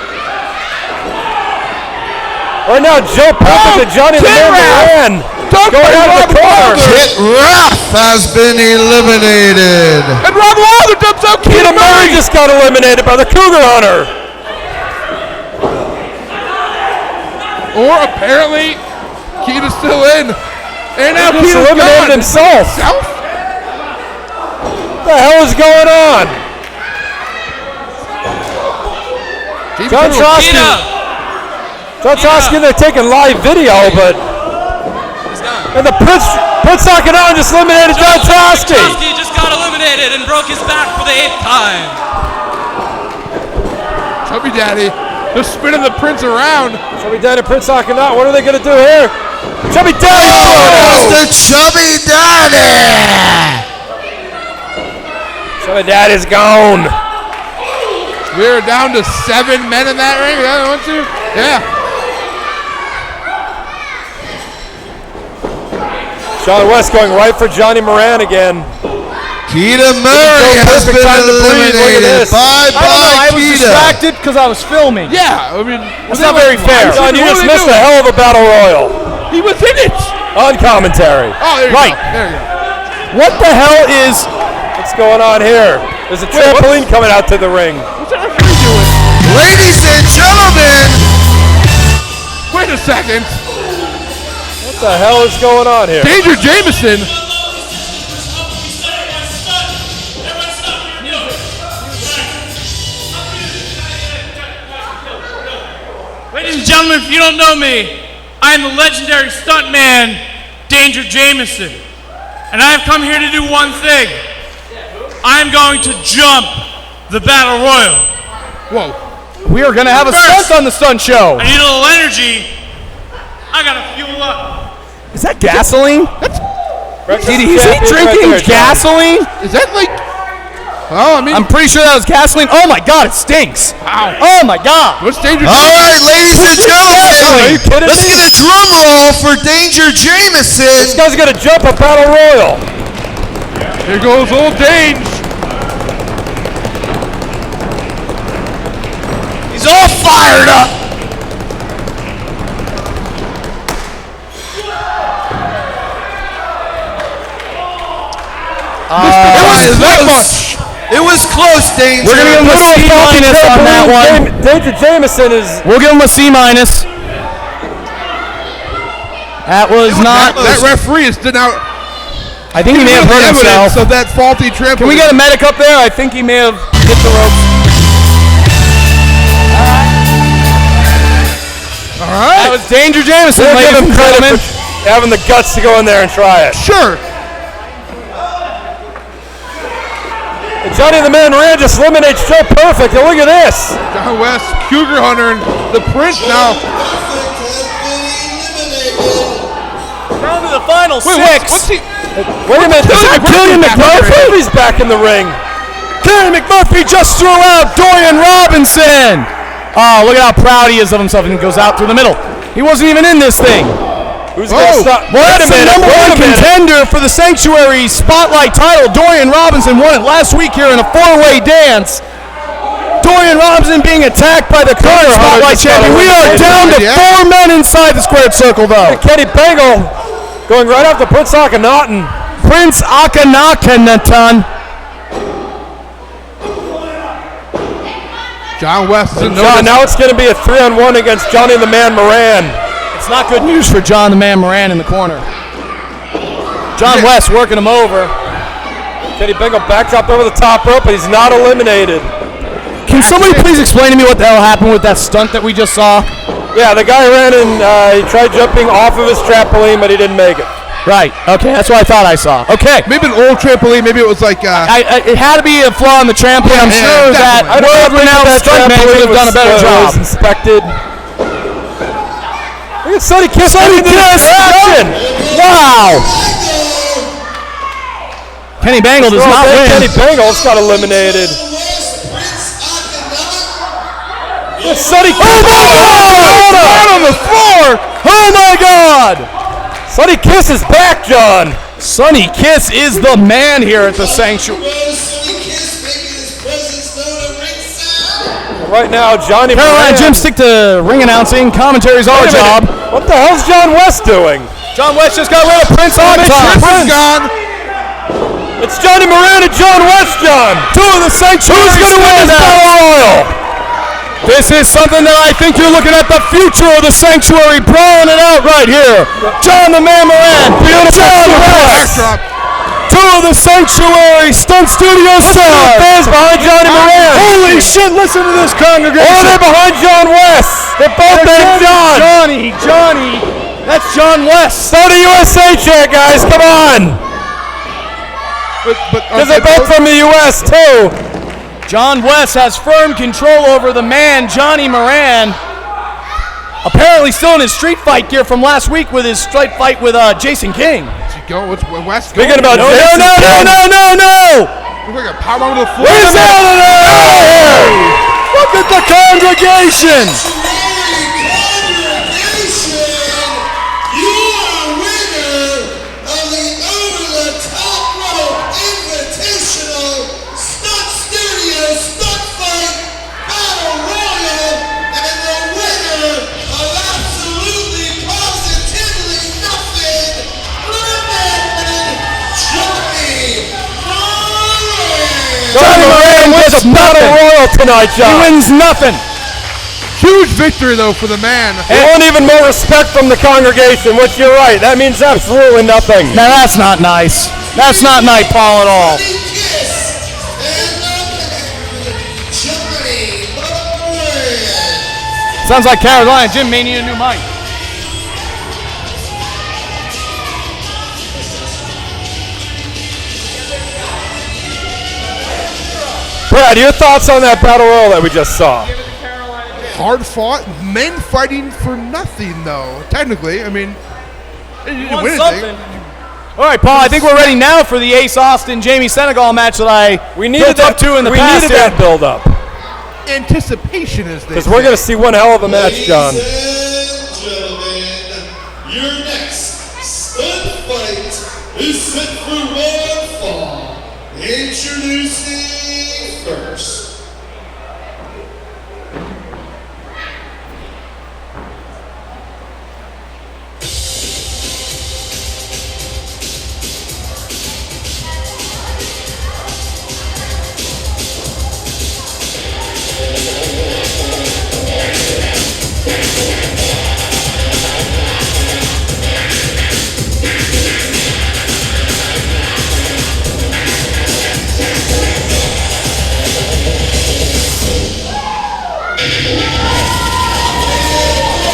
Right now, Joe Perfect and Johnny the Man Moran going out of the corner. Kitt Raff has been eliminated. And Rob Wilder dumps out Keita Murry just got eliminated by the Cougar Hunter. Or apparently, Keita's still in. And now Keita's eliminated himself. What the hell is going on? John Trosky, they're taking live video, but and the Prince Akhenaten just eliminated John Trosky. Trosky just got eliminated and broke his back for the 8th time. Chubby Daddy just spinning the Prince around. Chubby Daddy, Prince Akhenaten, what are they going to do here? Chubby Daddy! Oh, the Chubby Daddy! Chubby Daddy's gone. We're down to 7 men in that ring. Yeah, 1, 2. Yeah. Sean West going right for Johnny Moran again. Keita Murry has been eliminated. Bye-bye, I was distracted because I was filming. Yeah, I mean, that's not very fair. John, you just missed a hell of a battle royal. He was in it. On commentary. Oh, there you go. There you go. What the hell is... What's going on here? There's a trampoline coming out to the ring. What's that referee doing? Ladies and gentlemen. Wait a second. What the hell is going on here? Danger Jameson. Ladies and gentlemen, if you don't know me, I am the legendary stuntman, Danger Jameson. And I have come here to do one thing. I am going to jump the Battle Royal. Whoa. We are going to have a stunt on the stunt show. I need a little energy. I got to fuel up. Is that gasoline? Is he drinking gasoline? Is that like... Oh, I mean... I'm pretty sure that was gasoline. Oh, my God, it stinks. Ow. Oh, my God. What's Danger All right, ladies and gentlemen. Are you kidding Let's me? get a drum roll for Danger Jameson. This guy's going to jump a Battle Royal. Here goes old Dange. He's all fired up. It was close, Danger. We're going to give him a C- on that one. Danger Jameson is... We'll give him a C-. That was not... That referee is now... I think he may have hurt himself. Of that faulty trampoline. Can we get a medic up there? I think he may have hit the ropes. All right. That was Danger Jameson, We'll give ladies him and credit gentlemen. for having the guts to go in there and try it. Sure. And Johnny the Man Moran just eliminates Joe Perfect. And look at this. John West, Cougar Hunter, and the Prince now. Down to the final Wait, six. what's he? Wait a minute. Is that Killian McMurphy? He's back in the ring. Killian McMurphy just threw out Dorian Robinson. Oh, look at how proud he is of himself, and he goes out through the middle. He wasn't even in this thing. Who's going to stop? Well, that's the number one contender for the Sanctuary Spotlight title. Dorian Robinson won it last week here in a four-way dance. Dorian Robinson being attacked by the current Spotlight champion. We are down to 4 men inside the squared circle, though. Kenny Bangle going right after Prince Akhenaten. Prince Akhenaten. John West is in John, now it's going to be a 3-on-1 against Johnny the Man Moran. It's not good news for John the Man Moran in the corner. John West working him over. Kenny Bangle backdropped over the top rope, but he's not eliminated. Can somebody please explain to me what the hell happened with that stunt that we just saw? Yeah, the guy ran and he tried jumping off of his trampoline, but he didn't make it. Right. Okay, that's what I thought I saw. Okay. Maybe an old trampoline. Maybe it was like... it had to be a flaw in the trampoline. I'm sure that world-renowned stuntman would have done a better job. Was inspected. Look at Sonny Kiss. Sonny Kiss! Wow! Kenny Bangle does not win. Kenny Bangle's got eliminated. Sonny Kiss on the floor. Oh my God! Sonny Kiss is back, John. Sonny Kiss is the man here at the Sanctuary. Right now, Johnny Carolina Moran. Jim, stick to ring announcing. Commentary's our job. What the hell's John West doing? John West just got rid of Prince on top. Prince gone. It's Johnny Moran and John West, John. Two of the Sanctuary. Who's going to win this Battle Royal? This is something that I think you're looking at the future of the Sanctuary brawling it out right here. John the Man Moran. Beautiful West. Two of the Sanctuary Stunt Studio stars. Fans behind Johnny Moran. Holy shit, listen to this congregation. Or they're behind John West. They're both named John. Johnny. That's John West. Start a USA check, guys. Come on. Because they're both from the U.S. too. John West has firm control over the man, Johnny Moran. Apparently still in his street fight gear from last week with his street fight with Jason King. What's West Speaking going? about No. Looks like a power bomb to the floor. He's out of there! Look at the congregation. Johnny Moran wins a Battle Royal tonight, John. He wins nothing. Huge victory, though, for the man. He won even more respect from the congregation, which you're right. That means absolutely nothing. Now that's not nice. That's not nice, Paul, at all. Sounds like Carolina Jim may need a new mic. Brad, your thoughts on that Battle Royal that we just saw? Hard fought. Men fighting for nothing, though. Technically, I mean, they didn't win anything. All right, Paul, I think we're ready now for the Ace Austin, Jamie Senegal match that I built up to in the past. We needed that build-up. Anticipation is this. Because we're going to see one hell of a match, John. Ladies and gentlemen, your next stunt fight is set for one fall. Introducing first.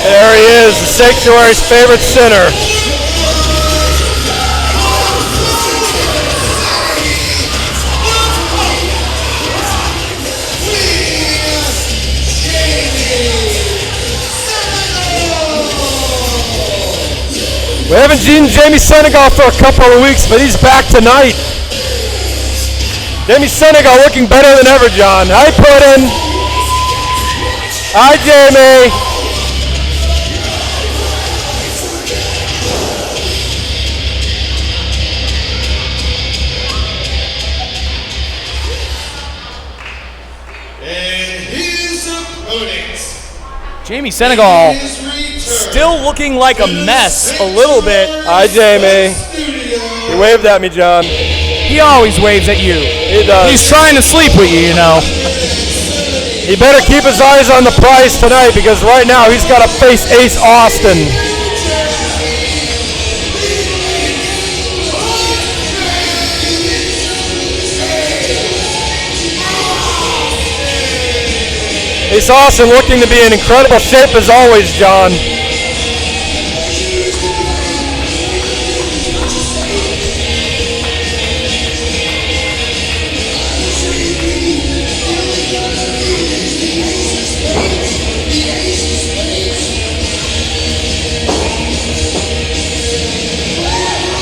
There he is, the Sanctuary's favorite sinner. We haven't seen Jamie Senegal for a couple of weeks, but he's back tonight. Jamie Senegal looking better than ever, John. Hi, Puddin'. Hi, Jamie. Jamie Senegal still looking like a mess a little bit. Hi, Jamie. He waved at me, John. He always waves at you. He does. He's trying to sleep with you, you know. He better keep his eyes on the prize tonight because right now he's got to face Ace Austin. Ace Austin looking to be in incredible shape as always, John.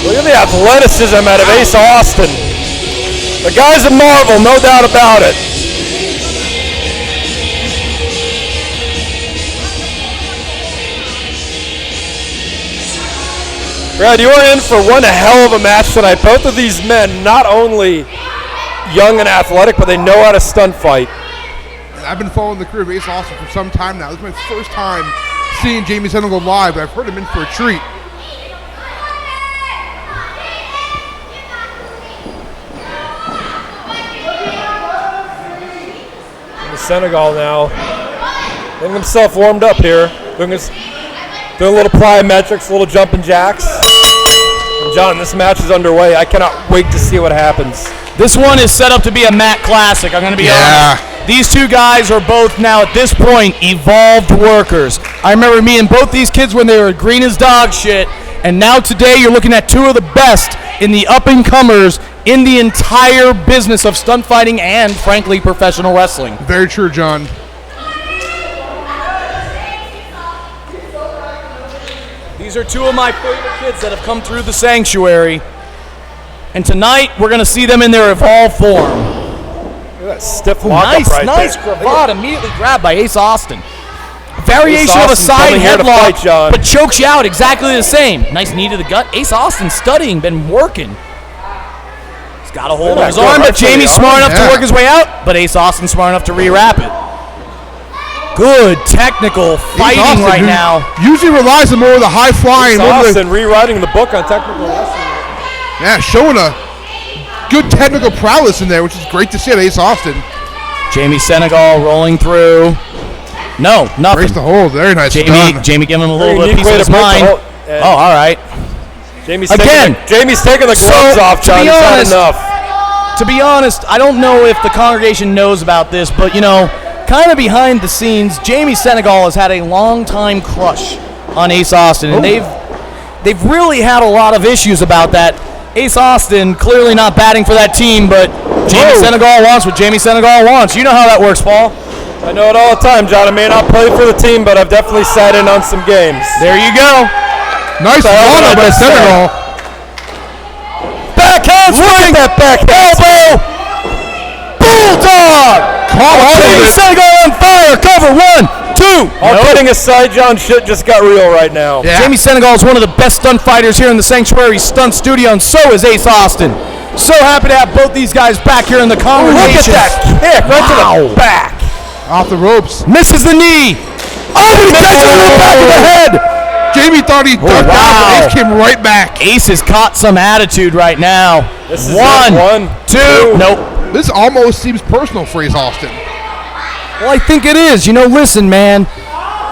Look at the athleticism out of Ace Austin. The guy's a marvel, no doubt about it. Brad, you are in for one hell of a match tonight. Both of these men, not only young and athletic, but they know how to stunt fight. I've been following the career of Ace Austin for some time now. This is my first time seeing Jamie Senegal live, but I've heard him in for a treat. Senegal now, getting himself warmed up here, doing a little plyometrics, a little jumping jacks. And John, this match is underway. I cannot wait to see what happens. This one is set up to be a Matt Classic, I'm going to be honest. These two guys are both now at this point evolved workers. I remember meeting both these kids when they were green as dog shit, and now today you're looking at two of the best in the up-and-comers in the entire business of stunt fighting and, frankly, professional wrestling. Very true, John. These are two of my favorite kids that have come through the Sanctuary, and tonight we're going to see them in their evolved form. Look at that stiff lockup Nice cravat immediately grabbed by Ace Austin. Variation of a side headlock, but chokes you out exactly the same. Nice knee to the gut. Ace Austin studying, been working. He's got a hold of his arm, but Jamie's smart enough to work his way out, but Ace Austin's smart enough to re-wrap it. Good technical fighting right now. Usually relies on more of the high flying. Ace Austin rewriting the book on technical wrestling. Yeah, showing a good technical prowess in there, which is great to see at Ace Austin. Jamie Senegal rolling through. No, nothing. Breaks the hold. Very nice. Jamie giving him a little bit of piece of his mind. Oh, all right. Jamie's taking the gloves off, John. He's had enough. To be honest, I don't know if the congregation knows about this, but, you know, kind of behind the scenes, Jamie Senegal has had a long-time crush on Ace Austin, and they've really had a lot of issues about that. Ace Austin clearly not batting for that team, but Jamie Senegal wants what Jamie Senegal wants. You know how that works, Paul. I know it all the time, John. I may not play for the team, but I've definitely sat in on some games. There you go. Nice follow by Senegal. Backhand swing. That back elbow. Bulldog. Jamie Senegal on fire. Cover 1, 2. All kidding aside, John, shit just got real right now. Yeah. Jamie Senegal is one of the best stunt fighters here in the Sanctuary Stunt Studio, and so is Ace Austin. So happy to have both these guys back here in the congregation. Look at that kick right to the back. Off the ropes. Misses the knee. Oh, he takes it to the back of the head. Jamie thought he ducked out, but Ace came right back. Ace has caught some attitude right now. This is 1, 2. Nope. This almost seems personal for Ace Austin. Well, I think it is. You know, listen, man.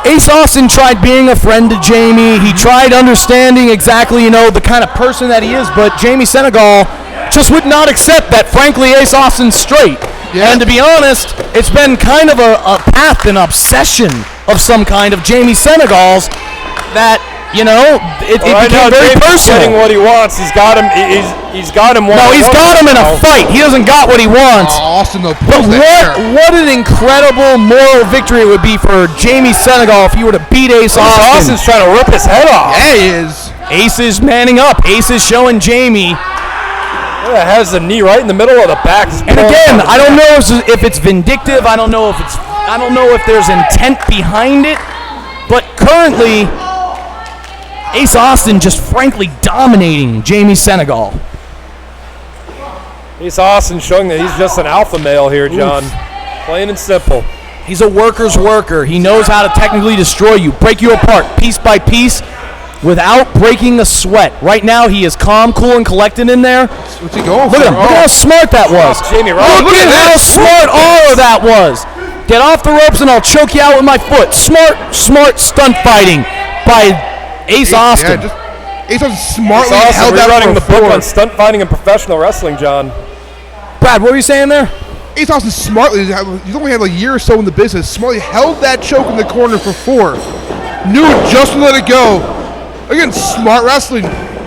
Ace Austin tried being a friend to Jamie. He tried understanding exactly, you know, the kind of person that he is, but Jamie Senegal just would not accept that, frankly, Ace Austin's straight. Yeah. And to be honest, it's been kind of a path, an obsession of some kind of Jamie Senegal's that, you know, it became very personal. Getting what he wants. He's got him. He's got him. No, he's got him in a fight. He doesn't got what he wants. Austin, though, but what an incredible moral victory it would be for Jamie Senegal if he were to beat Ace Austin. Austin's trying to rip his head off. Yeah, he is. Ace is manning up. Ace is showing Jamie. Yeah, has the knee right in the middle of the back. And again, I don't know if it's vindictive. I don't know if there's intent behind it. But currently, Ace Austin just frankly dominating Jamie Senegal. Ace Austin showing that he's just an alpha male here, John. Plain and simple. He's a worker's worker. He knows how to technically destroy you, break you apart piece by piece without breaking a sweat. Right now, he is calm, cool, and collected in there. What's he going for? Look at him. Look how smart that was. Jamie, look at how smart all of that was. Get off the ropes and I'll choke you out with my foot. Smart stunt fighting by Ace Austin. Yeah, Ace Austin smartly held that running the book on stunt fighting and professional wrestling, John. Brad, what were you saying there? Ace Austin smartly, he's only had like a year or so in the business, smartly held that choke in the corner for 4. Knew just to let it go. Again, smart wrestling.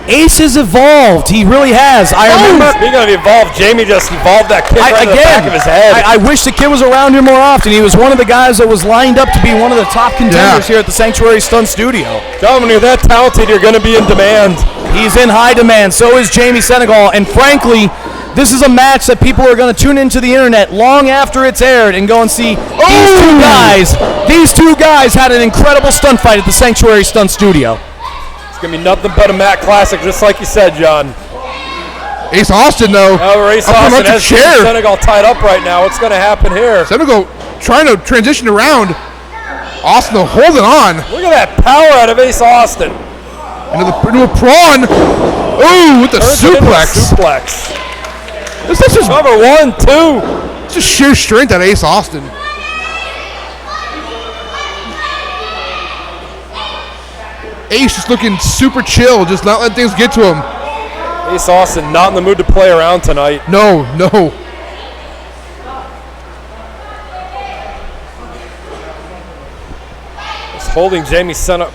Ace has evolved. He really has. I remember. Speaking of evolved, Jamie just evolved that kick right in the back of his head. I wish the kid was around here more often. He was one of the guys that was lined up to be one of the top contenders here at the Sanctuary Stunt Studio. Tell him when you're that talented, you're going to be in demand. He's in high demand. So is Jamie Senegal. And frankly, This is a match that people are going to tune into the internet long after it's aired and go and see these two guys. These two guys had an incredible stunt fight at the Sanctuary Stunt Studio. It's going to be nothing but a Matt classic, just like you said, John. Ace Austin, though. However, Ace Austin has Senegal tied up right now. What's going to happen here? Senegal trying to transition around. Austin, though, holding on. Look at that power out of Ace Austin. Into a prawn. Ooh, with the suplex. This is just number 1, 2. It's just sheer strength out of Ace Austin. Ace just looking super chill, just not letting things get to him. Ace Austin not in the mood to play around tonight. No. Just holding Jamie Senegal.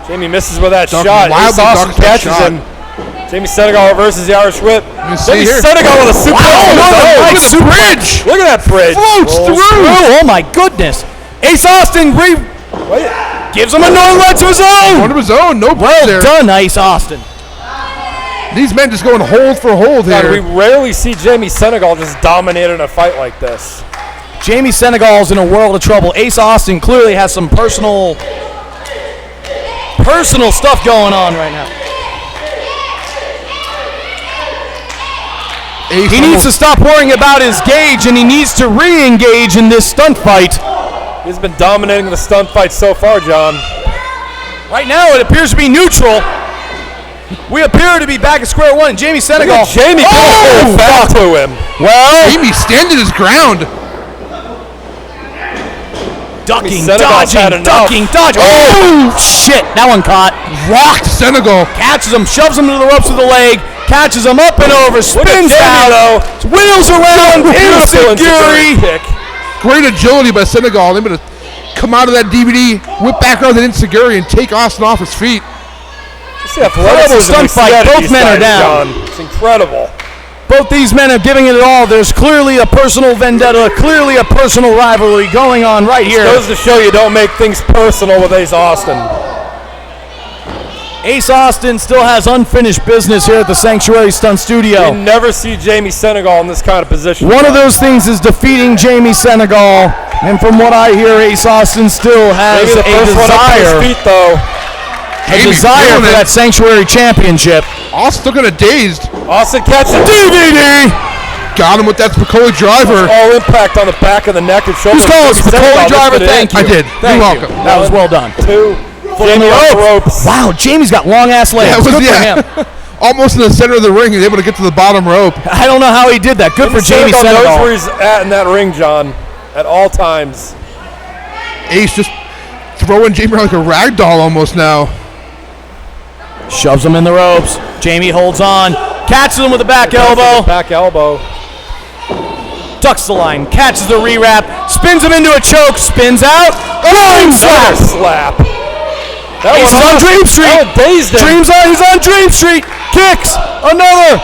Jamie misses with that shot. Ace Austin catches him. Jamie Senegal reverses the Irish whip. Jamie Senegal with a suplex. Look at the bridge. Look at that bridge. Floats through. Oh my goodness. Ace Austin gives him another one to his own. One of his own. No well there. Done, Ace Austin. These men just going hold for hold here. We rarely see Jamie Senegal just dominate in a fight like this. Jamie Senegal's in a world of trouble. Ace Austin clearly has some personal stuff going on right now. He needs to stop worrying about his gauge, and he needs to re-engage in this stunt fight. He's been dominating the stunt fight so far, John. Right now, it appears to be neutral. We appear to be back at square one. Jamie Senegal. Jamie back to him. Well, Jamie standing his ground. Ducking, dodging. Oh, shit. That one caught. Rocked Senegal. Catches him, shoves him into the ropes with the leg. Catches him up and over. Spins out. Wheels around. Insecurity. Great agility by Senegal. They're going to come out of that DVD, whip back around the Insecurity, and take Austin off his feet. Incredible stunt fight. Both men are down. It's incredible. Both these men are giving it all. There's clearly a personal vendetta, clearly a personal rivalry going on right here. It goes to show you don't make things personal with Ace Austin. Ace Austin still has unfinished business here at the Sanctuary Stunt Studio. You never see Jamie Senegal in this kind of position. One of those things is defeating Jamie Senegal, and from what I hear, Ace Austin still has Maybe the first one up to his feet, though. A desire for that Sanctuary Championship. Austin looking at dazed. Austin catches DVD. Got him with that Spicoli driver. All impact on the back of the neck and shoulder. Who's calling Spicoli driver? Thank you. I did. You're welcome. That was well done. 2. Jamie on the ropes. Wow, Jamie's got long ass legs. Good for him. Almost in the center of the ring, he's able to get to the bottom rope. I don't know how he did that. Good for Jamie Senegal. Knows where he's at in that ring, John, at all times. Ace just throwing Jamie around like a rag doll almost now. Shoves him in the ropes. Jamie holds on. Catches him with a back elbow. Back elbow. Ducks the line. Catches the re-wrap. Spins him into a choke. Spins out. Groin slap. Slap. He's on Dream Street. He's on Dream Street. Kicks. Another.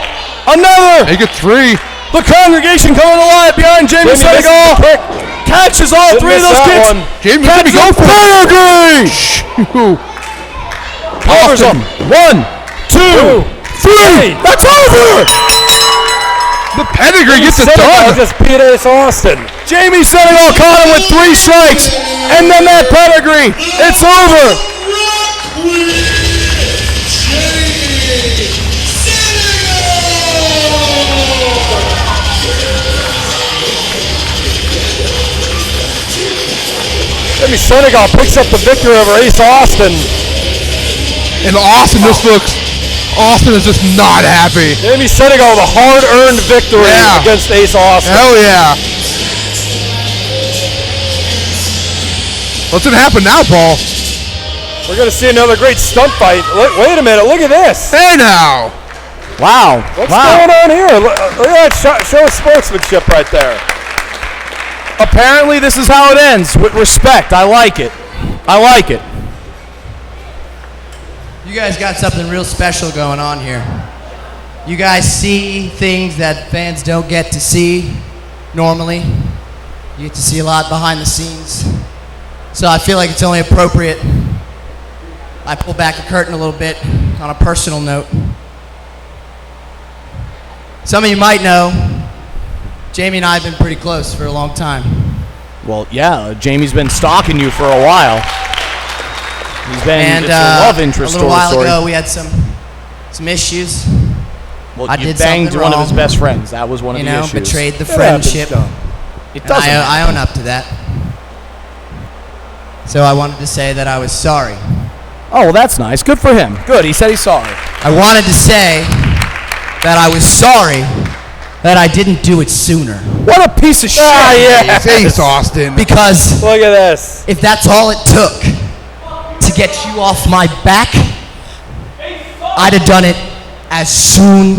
Make it 3. The congregation coming alive behind Jamie Senegal. Catches all 3 of those kicks. Jamie, let me go for it. Covers him. 1, 2, 3. That's over. The pedigree gets it done. Just beat Ace Austin. Jamie Senegal caught him with 3 strikes, and then that pedigree. It's over. Jamie Senegal picks up the victory over Ace Austin. And Austin is just not happy. Jamie Senegal with a hard-earned victory against Ace Austin. Hell yeah. What's going to happen now, Paul? We're going to see another great stunt fight. Wait a minute. Look at this. Hey, now. Wow. What's going on here? Look at that show of sportsmanship right there. Apparently, this is how it ends, with respect. I like it. You guys got something real special going on here. You guys see things that fans don't get to see normally. You get to see a lot behind the scenes. So I feel like it's only appropriate I pull back the curtain a little bit on a personal note. Some of you might know, Jamie and I have been pretty close for a long time. Well, yeah, Jamie's been stalking you for a while. He's been And it's a love interest a little while story. ago, we had some issues. Well, I you did banged something one wrong. of his best friends. That was one of You the know, issues. betrayed the It happens, friendship. John. It And doesn't. I own up to that. So I wanted to say that I was sorry. Oh, well, that's nice. Good for him. Good. He said he's sorry. I wanted to say that I was sorry that I didn't do it sooner. What a piece of shit. yeah. Ace Austin. Because Look at this. if that's all it took to get you off my back, I'd have done it as soon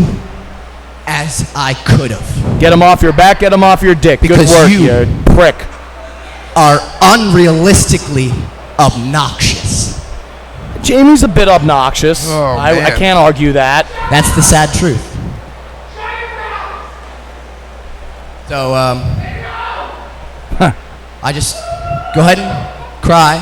as I could have. Get him off your back. Get him off your dick. Because Good work, you prick. are unrealistically obnoxious. Jamie's a bit obnoxious. Oh, I man. can't argue that. That's the sad truth. So, I just go ahead and cry.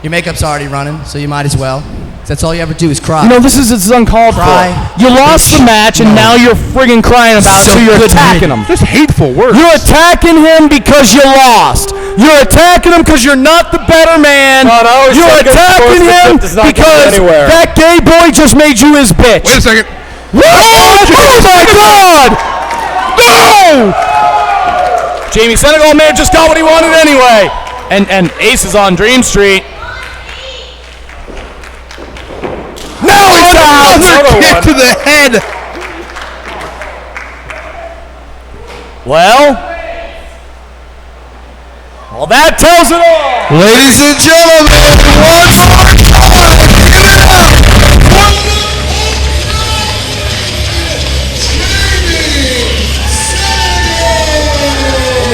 Your makeup's already running, so you might as well. 'Cause that's all you ever do is cry. You know, this is uncalled Cry. for. You lost the match, and now you're friggin' crying about it, so you're attacking him. Just hateful words. You're attacking him because you lost. You're attacking him because you're not the better man. God, I always You're think attacking sportsmanship him does not get you because anywhere. that gay boy just made you his bitch. Wait a second. What? Oh my God! No! Jamie Senegal may have just got what he wanted anyway. And Ace is on Dream Street. Now he's out! Another kick to the head. Well, that tells it all. Ladies and gentlemen, one more time, give it up.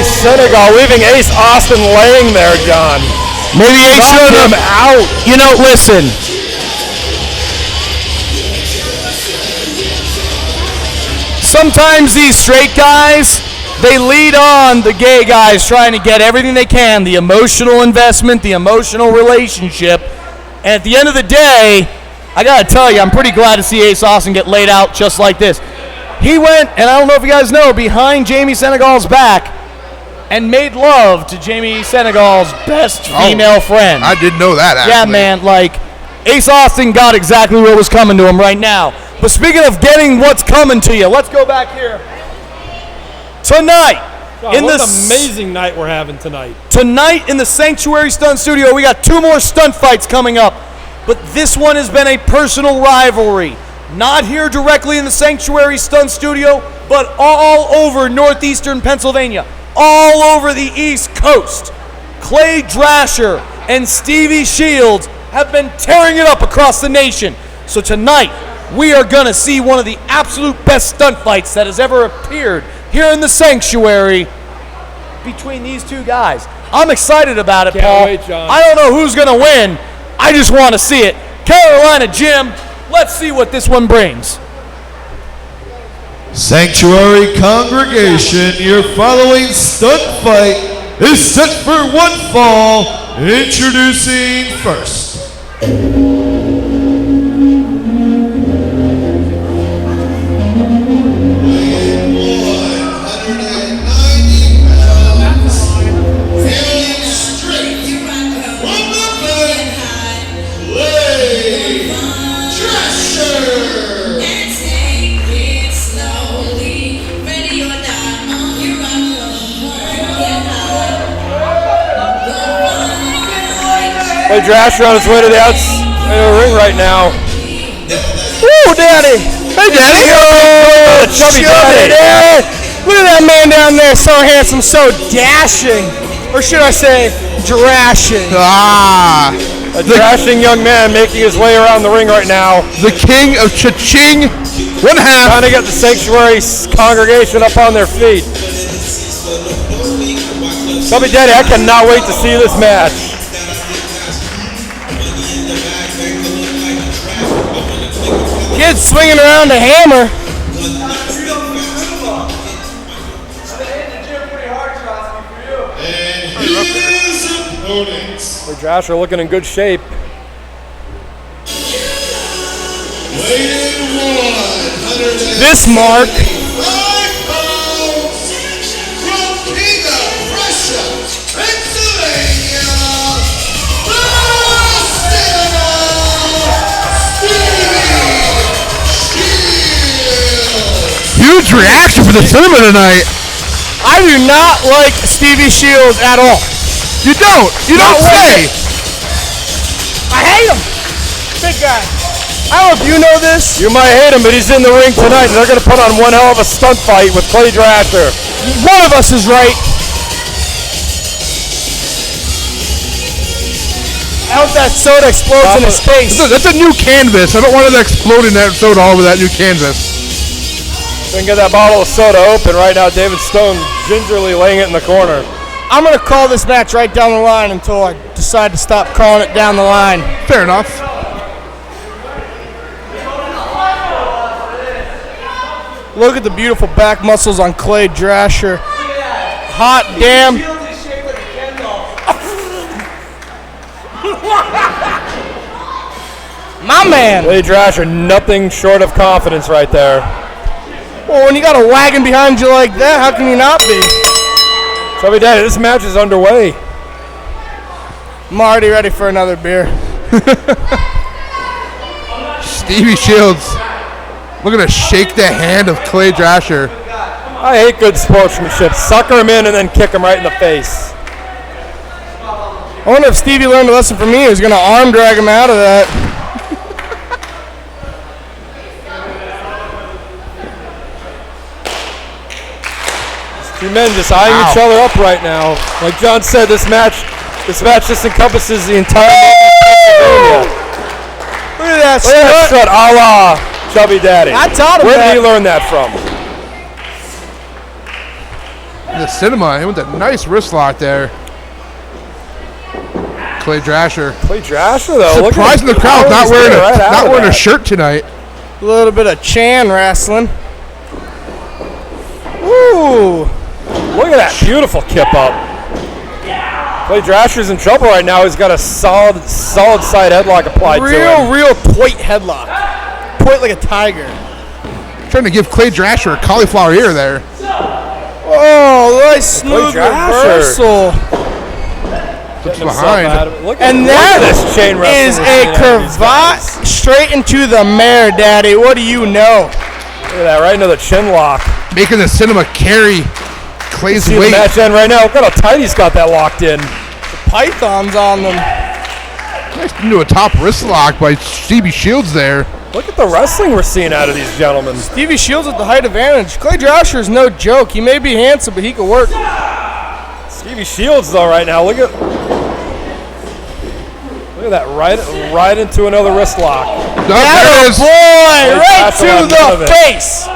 Senegal leaving Ace Austin laying there, John. Maybe Ace Knock should him have out. You know, listen. Sometimes these straight guys, they lead on the gay guys trying to get everything they can, the emotional investment, the emotional relationship. And at the end of the day, I gotta tell you, I'm pretty glad to see Ace Austin get laid out just like this. He went, and I don't know if you guys know, behind Jamie Senegal's back and made love to Jamie Senegal's best female friend. I didn't know that, actually. Yeah, man, like, Ace Austin got exactly what was coming to him right now. But speaking of getting what's coming to you, let's go back here. Tonight, God, what an amazing night we're having tonight. Tonight in the Sanctuary Stunt Studio, we got 2 more stunt fights coming up. But this one has been a personal rivalry. Not here directly in the Sanctuary Stunt Studio, but all over northeastern Pennsylvania. All over the East Coast. Clay Drasher and Stevie Shields have been tearing it up across the nation. So tonight, we are going to see one of the absolute best stunt fights that has ever appeared here in the Sanctuary between these 2 guys. I'm excited about it, Paul. Wait, John. I don't know who's going to win. I just want to see it. Carolina Jim, let's see what this one brings. Sanctuary congregation, your following stunt fight is set for one fall. Introducing first. Clay Drasher on his way to the ring right now. Woo, Daddy! Hey, Daddy! Oh, chubby daddy! Look at that man down there, so handsome, so dashing. Or should I say, drashing. Ah! A drashing young man making his way around the ring right now. The king of cha-ching, 1/2. Trying to get the Sanctuary congregation up on their feet. Chubby Daddy, I cannot wait to see this match. Kid swinging around a hammer. The Drasher looking in good shape. This mark David's reaction for the cinema tonight. I do not like Stevie Shields at all. You don't. You don't say. I hate him. Big guy. I don't know if you know this. You might hate him, but he's in the ring tonight, and they're going to put on one hell of a stunt fight with Clay Drasher. One of us is right. I hope that soda explodes in his face. That's a new canvas. I don't want it exploding that soda all over that new canvas. We can get that bottle of soda open right now. David Stone gingerly laying it in the corner. I'm going to call this match right down the line until I decide to stop calling it down the line. Fair enough. Look at the beautiful back muscles on Clay Drasher. Hot damn. My man. Clay Drasher, nothing short of confidence right there. Well, when you got a wagon behind you like that, how can you not be? Chubby Daddy, this match is underway. I'm already ready for another beer. Stevie Shields looking to shake the hand of Clay Drasher. I hate good sportsmanship. Sucker him in and then kick him right in the face. I wonder if Stevie learned a lesson from me. He was going to arm drag him out of that. Two men just eyeing each other up right now. Like John said, this match just encompasses the entire Pennsylvania. Look at that strut a la Chubby Daddy. I taught him Where that. did he learn that from? The cinema, he with a nice wrist lock there. Clay Drasher. Clay Drasher, though. Surprising the crowd not wearing a shirt tonight. A little bit of Chan wrestling. Ooh. Look at that beautiful kip up. Clay Drasher's in trouble right now. He's got a solid side headlock applied to him. Real point headlock. Point like a tiger. Trying to give Clay Drasher a cauliflower ear there. Oh, nice smooth reversal. Flips behind. And that is a cravat straight into the mare, Daddy. What do you know? Look at that, right into the chin lock. Making the cinema carry Clay's See weight. the match end right now. Look at how tight he's got that locked in. The pythons on them. Nice into a top wrist lock by Stevie Shields there. Look at the wrestling we're seeing out of these gentlemen. Stevie Shields at the height advantage. Clay Drasher is no joke. He may be handsome, but he can work. Stevie Shields, though, right now. Look at that, right into another wrist lock. There it is. Boy, right to the face.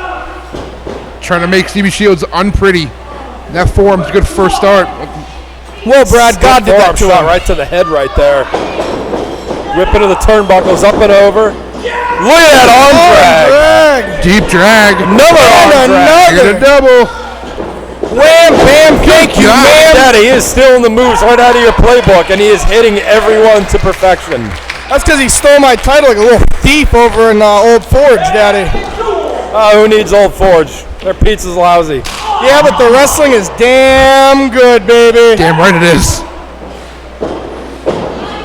Trying to make Stevie Shields unpretty. That forearm's a good first start. Whoa, Brad, God did that to him. Right to the head right there. Whip into the turnbuckles, up and over. Look at that arm drag. Deep drag. Another arm drag. Get a double. Wham, bam, thank you, man. Daddy, he is stealing the moves right out of your playbook, and he is hitting everyone to perfection. That's because he stole my title like a little thief over in Old Forge, Daddy. Who needs Old Forge? Their pizza's lousy. Yeah, but the wrestling is damn good, baby. Damn right it is.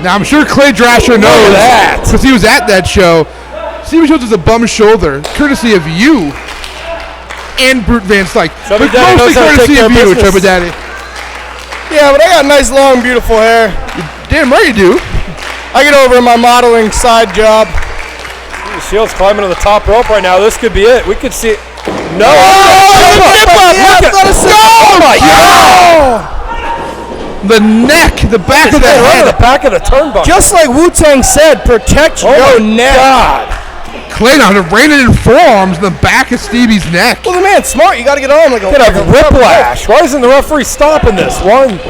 Now, I'm sure Clay Drasher knows that because he was at that show. Stevie Shields is a bum shoulder, courtesy of you and Brute Van Slyke. But mostly courtesy of you, Chubby Daddy. Yeah, but I got nice, long, beautiful hair. Damn right you do. I get over in my modeling side job. Shields climbing to the top rope right now. This could be it. We could see it. No! Oh my God! The neck, the back of the head. The back of the turnbuckle. Just like Wu-Tang said, protect your neck. God. Clay now raining in forearms in the back of Stevie's neck. Well, the man's smart. You got to get on like a whiplash. Why isn't the referee stopping this one?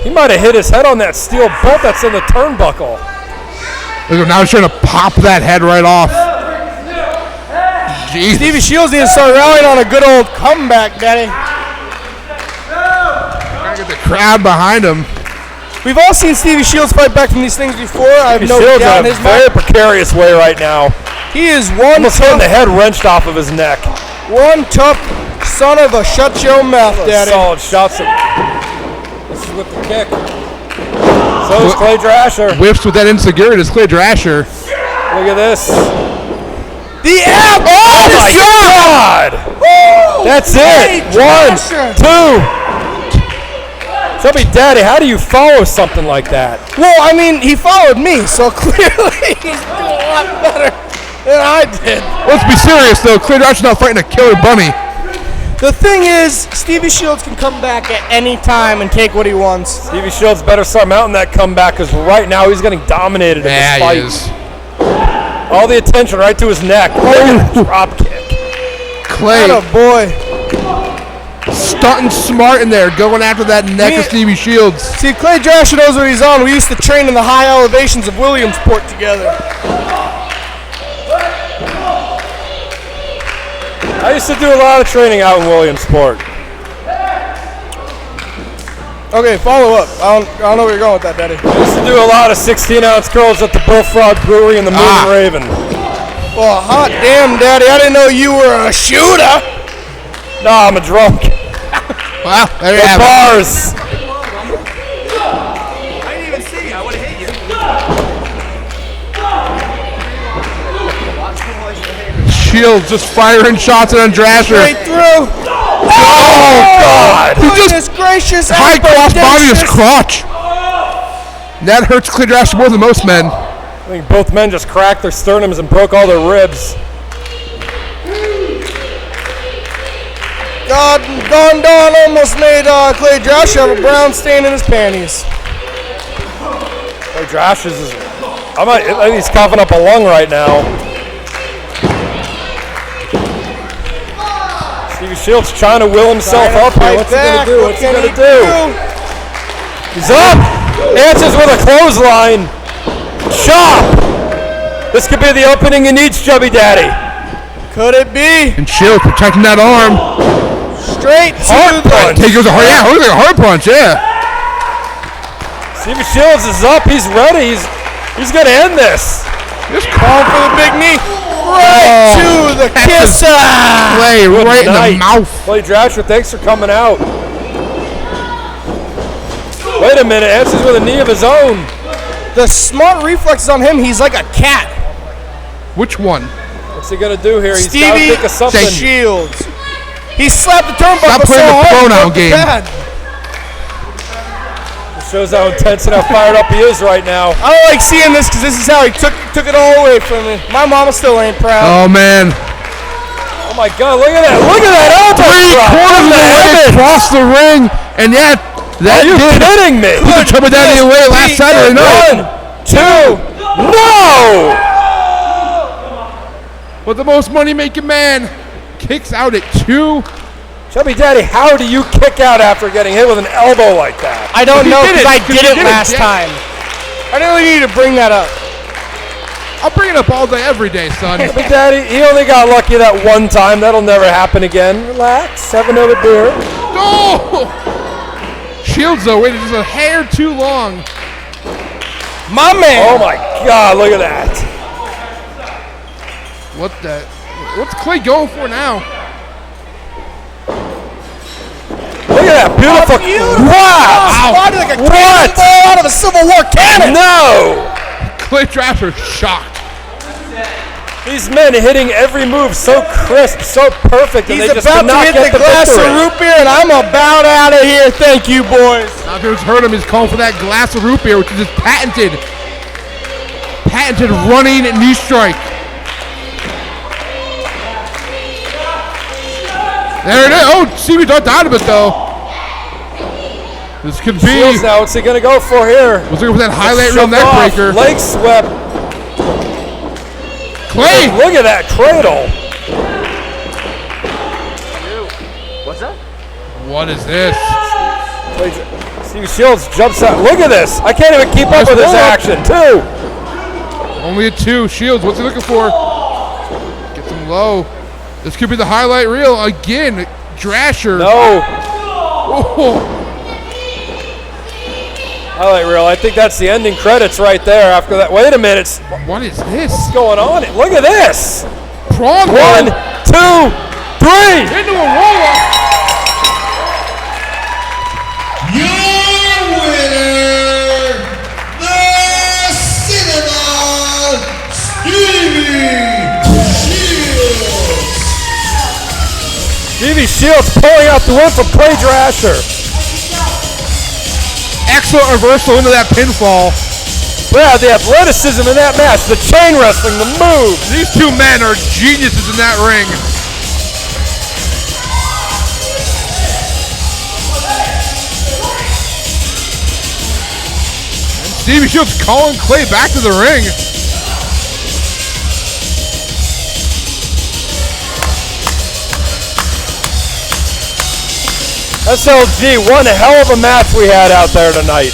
He might have hit his head on that steel bolt that's in the turnbuckle. Now he's trying to pop that head right off. Jesus. Stevie Shields needs to start rallying on a good old comeback, Daddy. Gotta get the crowd behind him. We've all seen Stevie Shields fight back from these things before. I have no doubt in his mind. Very precarious way right now. He is one almost getting the head wrenched off of his neck. One tough son of a shut your mouth, Daddy. Solid shots. This is with the kick. So is Clay Drasher. Whiffs with that insecurity is Clay Drasher. Look at this. The F. Oh! Oh my God! That's it. 1, 2. Tell me, Daddy, how do you follow something like that? Well, I mean, he followed me, so clearly he's doing a lot better than I did. Let's be serious, though. Clay Drasher's not fighting a killer bunny. The thing is, Stevie Shields can come back at any time and take what he wants. Stevie Shields better start mounting that comeback because right now he's getting dominated in this fight. He is. All the attention right to his neck. Drop kick. Clay. Atta boy. Stunting smart in there, going after that neck of Stevie Shields. See, Clay Drasher knows what he's on. We used to train in the high elevations of Williamsport together. I used to do a lot of training out in Williamsport. Okay, follow up. I don't know where you're going with that, Daddy. I used to do a lot of 16-ounce curls at the Bullfrog Brewery in the Moon Raven. Well, hot damn, Daddy. I didn't know you were a shooter. Nah, I'm a drunk. Wow, there you have bars. I didn't even see you. I would have hit you. Shields just firing shots at Drasher. Straight through. Oh, God. He Goodness gracious. high cross body his crotch. That hurts Clay Drasher more than most men. I think both men just cracked their sternums and broke all their ribs. Don almost made Clay Drasher have a brown stain in his panties. Clay Drasher's is... I think he's coughing up a lung right now. Stevie Shields trying to will himself up here. What's he going to do? What's he going to do? He's up! Answers with a clothesline. Chop! This could be the opening he needs, Chubby Daddy. Could it be? And Shields protecting that arm. Straight hard punch. He goes a hard punch, yeah. Stevie Shields is up. He's ready. He's going to end this. Just calling for the big knee. Right to the kisser. Clay right in the mouth. Clay Drasher, thanks for coming out. Wait a minute. Answers with a knee of his own. The smart reflexes on him. He's like a cat. Which one? What's he going to do here? He's got to think of something. Stevie Shields. He slapped the turnbuckle. Stop playing the pronoun game. It shows how intense and how fired up he is right now. I don't like seeing this because this is how he took it all away from me. My mama still ain't proud. Oh, man. Oh, my God. Look at that. Look at that elbow drop. 3/4 of the way across the ring. And yet, that Are you kidding me? Put the Chubby Daddy away last Saturday night. 1, 2, no! But the most money-making man kicks out at 2. Chubby Daddy, how do you kick out after getting hit with an elbow like that? I don't know because I did it last time. I didn't really need to bring that up. I'll bring it up all day, every day, son. Chubby Daddy, he only got lucky that one time. That'll never happen again. Relax. Have another beer. No! Shields, though, waited just a hair too long. My man! Oh, my God. Look at that. What's Clay going for now? Look at that. Beautiful. Wow. Spotted like a cannonball out of a Civil War cannon. No. Clay Drasher shocked. These men hitting every move so crisp, so perfect, and He's they just about cannot to hit get the glass victory. of root beer, and I'm about out of here. Thank you, boys. Doctors heard him. He's calling for that glass of root beer, which is his patented running knee strike. There it is. Oh, Stevie ducked out of it, though. This could be. Shields now, what's he going to go for here? Was looking for that highlight reel neck breaker. Leg swept. Clay! Look at that cradle. What's that? What is this? Stevie Shields jumps out. Look at this. I can't even keep up with his action. 2. Only a 2. Shields, what's he looking for? Gets him low. This could be the highlight reel again. Drasher. No. Oh. Highlight reel. I think that's the ending credits right there after that. Wait a minute. What is this? What's going on? Look at this. Prawn 1, 2, 3. Into a roll-up. Your winner, the Cinema, Stevie Shields. Stevie Shields pulling out the win for Clay Drasher. Excellent reversal into that pinfall. Yeah, the athleticism in that match, the chain wrestling, the moves. These two men are geniuses in that ring. And Stevie Shields calling Clay back to the ring. SLG, one hell of a match we had out there tonight.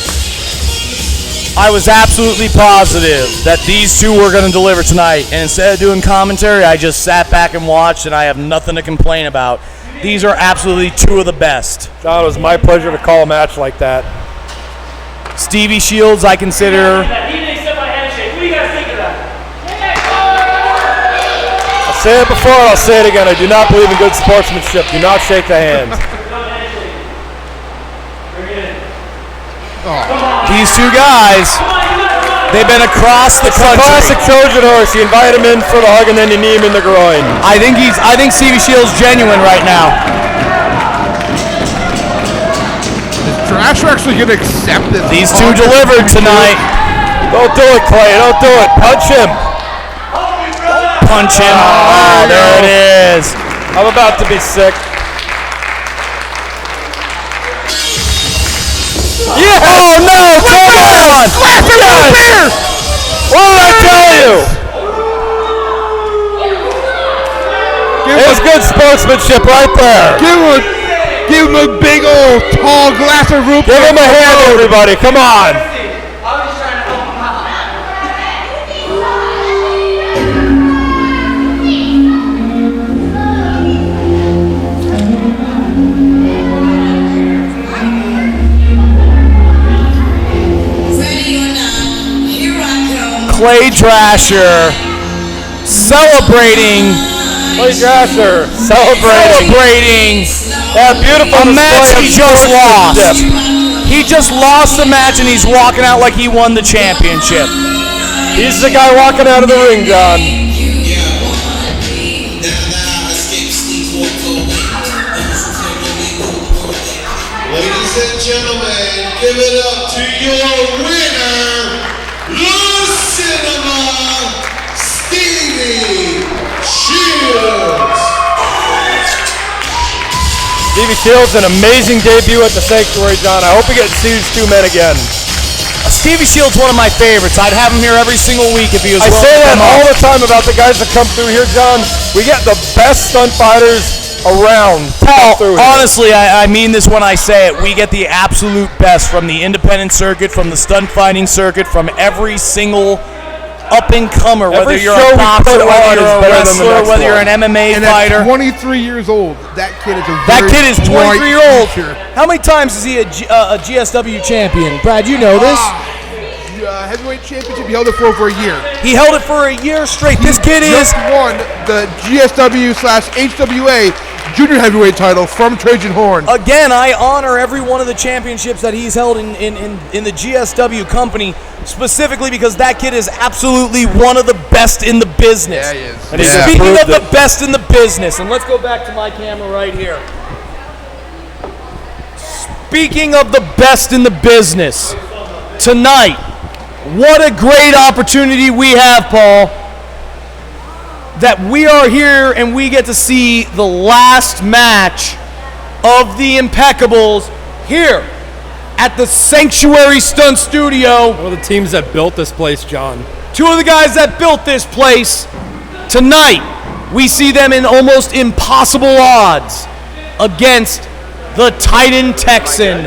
I was absolutely positive that these two were going to deliver tonight, and instead of doing commentary, I just sat back and watched, and I have nothing to complain about. These are absolutely two of the best. John, it was my pleasure to call a match like that. Stevie Shields, I consider... I'll say it before and I'll say it again. I do not believe in good sportsmanship. Do not shake the hands. These two guys, they've been across the country. Classic Trojan horse. You invite him in for the hug and then you knee him in the groin. I think Stevie Shields genuine right now. Is Drasher actually going to accept this? These two delivered tonight. Don't do it, Clay. Don't do it. Punch him. Punch him. Oh, there it is. I'm about to be sick. Yeah! Oh no! Come on! Yes! What did I tell you? It's good sportsmanship right there. Give him a big old tall glass of root. Give him a hand, everybody. Come on. Clay Drasher celebrating that beautiful a match he just lost. He just lost the match and he's walking out like he won the championship. He's the guy walking out of the ring, John. Ladies and gentlemen, give it up to your winner, Stevie Shields. Stevie Shields, an amazing debut at the Sanctuary, John. I hope we get to see these two men again. Stevie Shields, one of my favorites. I'd have him here every single week if he was. I say that all the time about the guys that come through here, John. We get the best stunt fighters around. Paul, honestly, I mean this when I say it. We get the absolute best from the independent circuit, from the stunt fighting circuit, from every single up-and-comer, whether you're a boxer, whether you're a wrestler, whether you're an MMA fighter. At 23 years old, that kid is a That very kid is 23 years old. future. How many times is he a GSW champion? Brad, you know this. Heavyweight championship, he held it for over a year. He held it for a year straight. This kid just won the GSW/HWA junior heavyweight title from Trojan Horn. Again, I honor every one of the championships that he's held in the GSW company, specifically because that kid is absolutely one of the best in the business. Yeah, he is. And speaking of the best in the business, and let's go back to my camera right here. Speaking of the best in the business, tonight, what a great opportunity we have, Paul, that we are here and we get to see the last match of the Impeccables here at the Sanctuary Stunt Studio. One of the teams that built this place, John. Two of the guys that built this place. Tonight, we see them in almost impossible odds against the Titan Texan,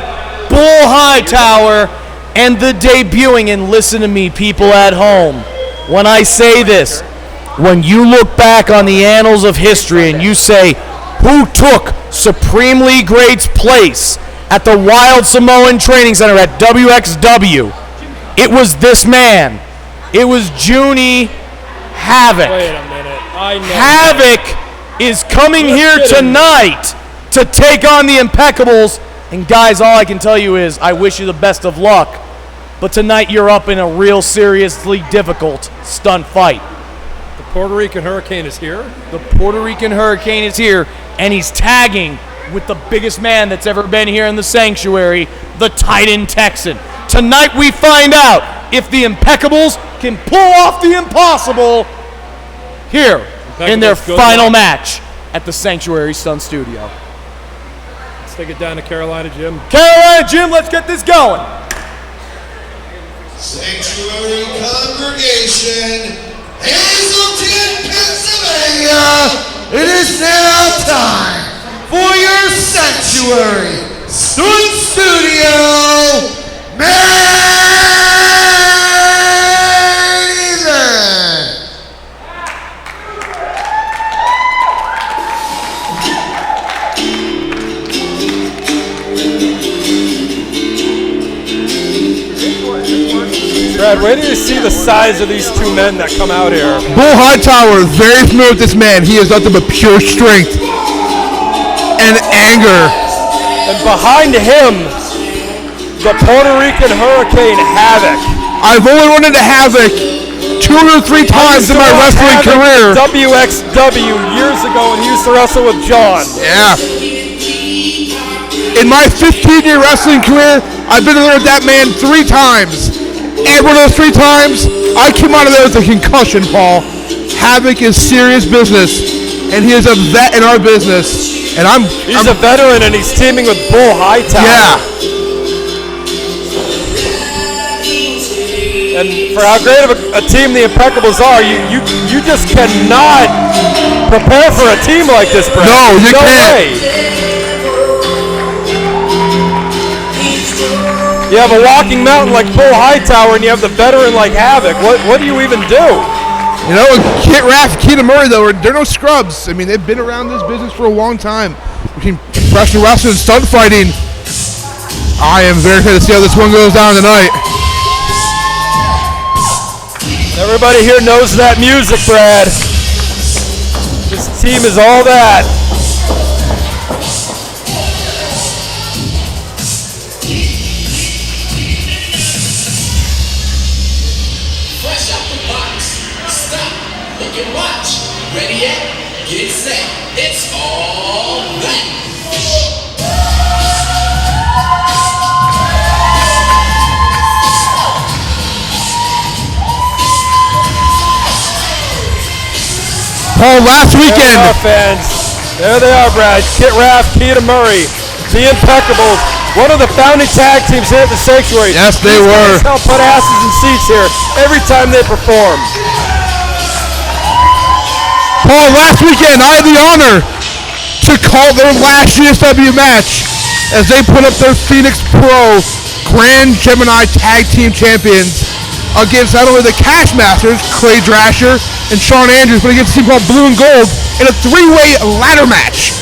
Bull Hightower, and the debuting, and listen to me, people at home, when I say this, when you look back on the annals of history and you say, who took Supremely Great's place at the Wild Samoan Training Center at WXW, it was this man. It was Junie Havoc. Wait a minute. Havoc is coming here tonight to take on the Impeccables. And guys, all I can tell you is I wish you the best of luck. But tonight you're up in a real seriously difficult stunt fight. The Puerto Rican Hurricane is here? The Puerto Rican Hurricane is here. and he's tagging with the biggest man that's ever been here in the Sanctuary, the Titan Texan. Tonight we find out if the Impeccables can pull off the impossible here in their final match at the Sanctuary Stunt Studio. Let's take it down to Carolina, Jim. Carolina, Jim, let's get this going. Sanctuary congregation, Hazleton, Pennsylvania. It is now time for your Sanctuary Stunt Studio main event. Brad, where do you see the size of these two men that come out here? Bull Hightower is very familiar with this man. He is nothing but pure strength and anger. And behind him, the Puerto Rican Hurricane Havoc. I've only run into Havoc 2 or 3 times in my wrestling career. WXW years ago, and he used to wrestle with John. Yeah. In my 15-year wrestling career, I've been there with that man 3 times. And one of those 3 times, I came out of there with a concussion, Paul. Havoc is serious business, and he is a vet in our business. And he's a veteran, and he's teaming with Bull Hightower. Yeah. And for how great of a team the Impeccables are, you just cannot prepare for a team like this, Brad. No, you can't. Way. You have a walking mountain like Bull Hightower, and you have the veteran like Havoc. What do you even do? You know, Kitt Raff, Keita Murry, though, they're no scrubs. I mean, they've been around this business for a long time. Between professional wrestling and stunt fighting, I am very excited to see how this one goes down tonight. Everybody here knows that music, Brad. This team is all that. Fresh out the box. Stop, look and watch. Ready yet? Get set. It's all that. Paul, last weekend. There they are, Brad. Kitt Raff, Keita Murry, the Impeccables, one of the founding tag teams here at the Sanctuary. Yes, they were. These guys help put asses in seats here every time they perform. Paul, last weekend I had the honor to call their last GSW match as they put up their Phoenix Pro Grand Gemini Tag Team Champions against not only the Cash Masters, Clay Drasher and Shawn Andrews, but against a team called Blue and Gold in a 3-way ladder match.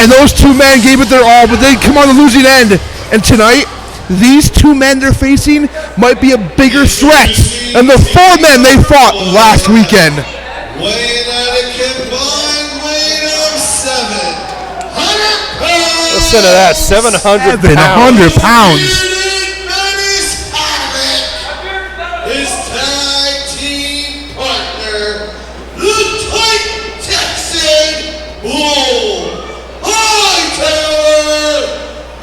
And those 2 men gave it their all, but they come on the losing end. And tonight, these 2 men they're facing might be a bigger threat than the 4 men they fought last weekend. Weighing at a combined weight of 700 pounds. Listen to that, 700 pounds. His tag team partner, the Titan Texan Bull Hightower.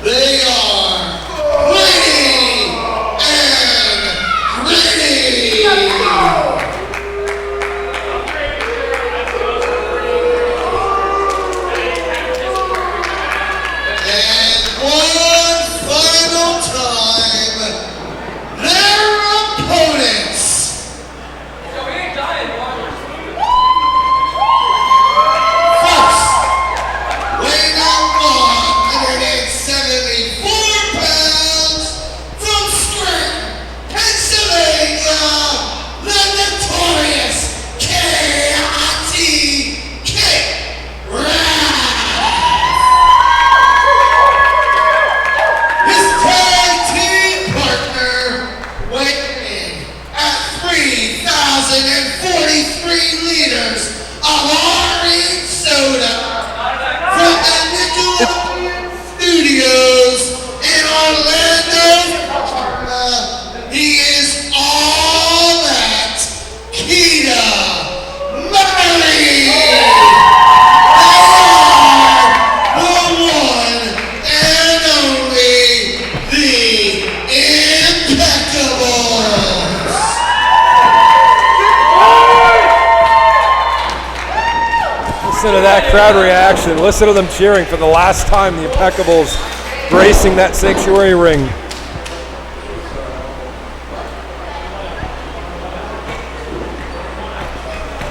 They are ready and ready. And one final time, their opponents. First, weighing out 174 pounds from Scranton, Pennsylvania, the notorious Keita Raff. His tag team partner, weighing at 3,043 liters of orange soda from the Nickelodeon Studios in Orlando, Florida. He is all that Keita Murry. Listen to that crowd reaction. Listen to them cheering for the last time the Impeccables gracing that Sanctuary ring.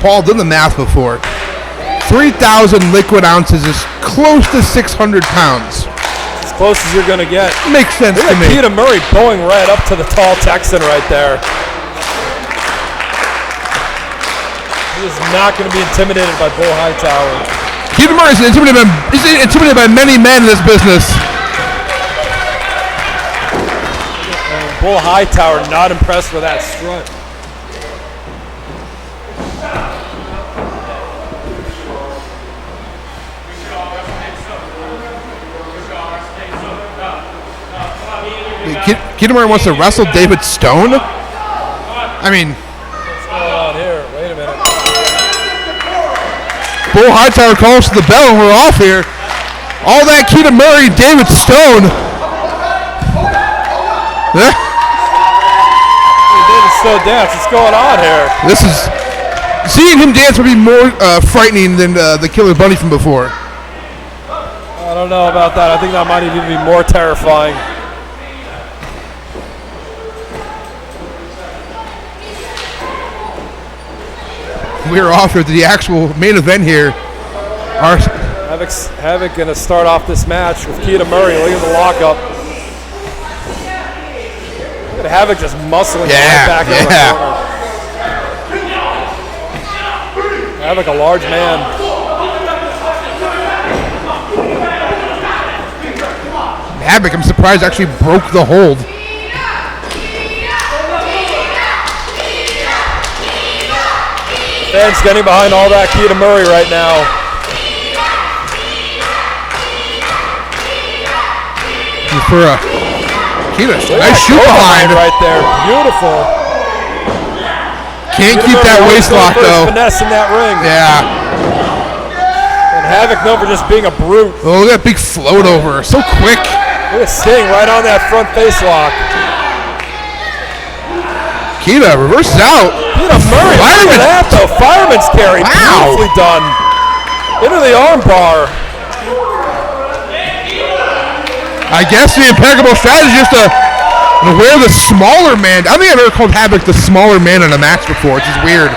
Paul did the math before. 3,000 liquid ounces is close to 600 pounds. As close as you're going to get. Makes sense to me. Keita Murry bowing right up to the tall Texan right there. He is not going to be intimidated by Bull Hightower. Keita Murry is intimidated by many men in this business. And Bull Hightower not impressed with that strut. Keita Murry wants to wrestle David Stone? I mean... What's going on here? Wait a minute. Bull Hightower calls to the bell and we're off here. All that Keita Murry, David Stone. David Stone dance. What's going on here? This is... Seeing him dance would be more frightening than the Killer Bunny from before. I don't know about that. I think that might even be more terrifying. We're off here to the actual main event here. Havoc going to start off this match with Keita Murry. Look at the lockup. Look at Havoc just muscling right back in the corner. Havoc, a large man. Havoc, I'm surprised, actually broke the hold. Fans getting behind all that Keita Murry right now. For Keita, nice shoot behind right there. Beautiful. Can't keep that waist lock though. Finesse in that ring. Yeah. And Havoc known for just being a brute. Oh, look at that big float over. So quick. Look at Sting right on that front face lock. Keita reverses out. Keita Murray, look at that though. Fireman's carry. Wow. Beautifully done. Into the arm bar. I guess the impeccable strategy is to wear the smaller man. I don't think I've ever called Havoc the smaller man in a match before, which is weird.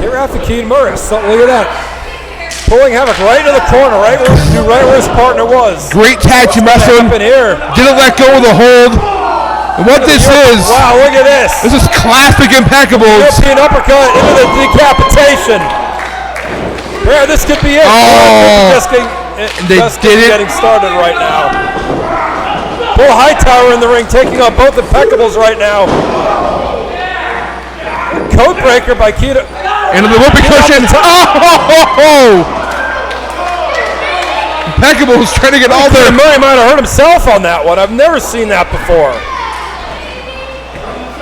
Here after Keita Murray. So, look at that. Pulling Havoc right into the corner, right where his partner was. Great tag team wrestling. Didn't let go of the hold. And what this is... Wow, look at this. This is classic Impeccables. European uppercut into the decapitation. Yeah, this could be it. Oh. They did it. Getting started right now. Bull Hightower in the ring, taking on both Impeccables right now. Code breaker by Keita. Into the whoopee cushion. Oh! Impeccables trying to get all their... Murray might have hurt himself on that one. I've never seen that before.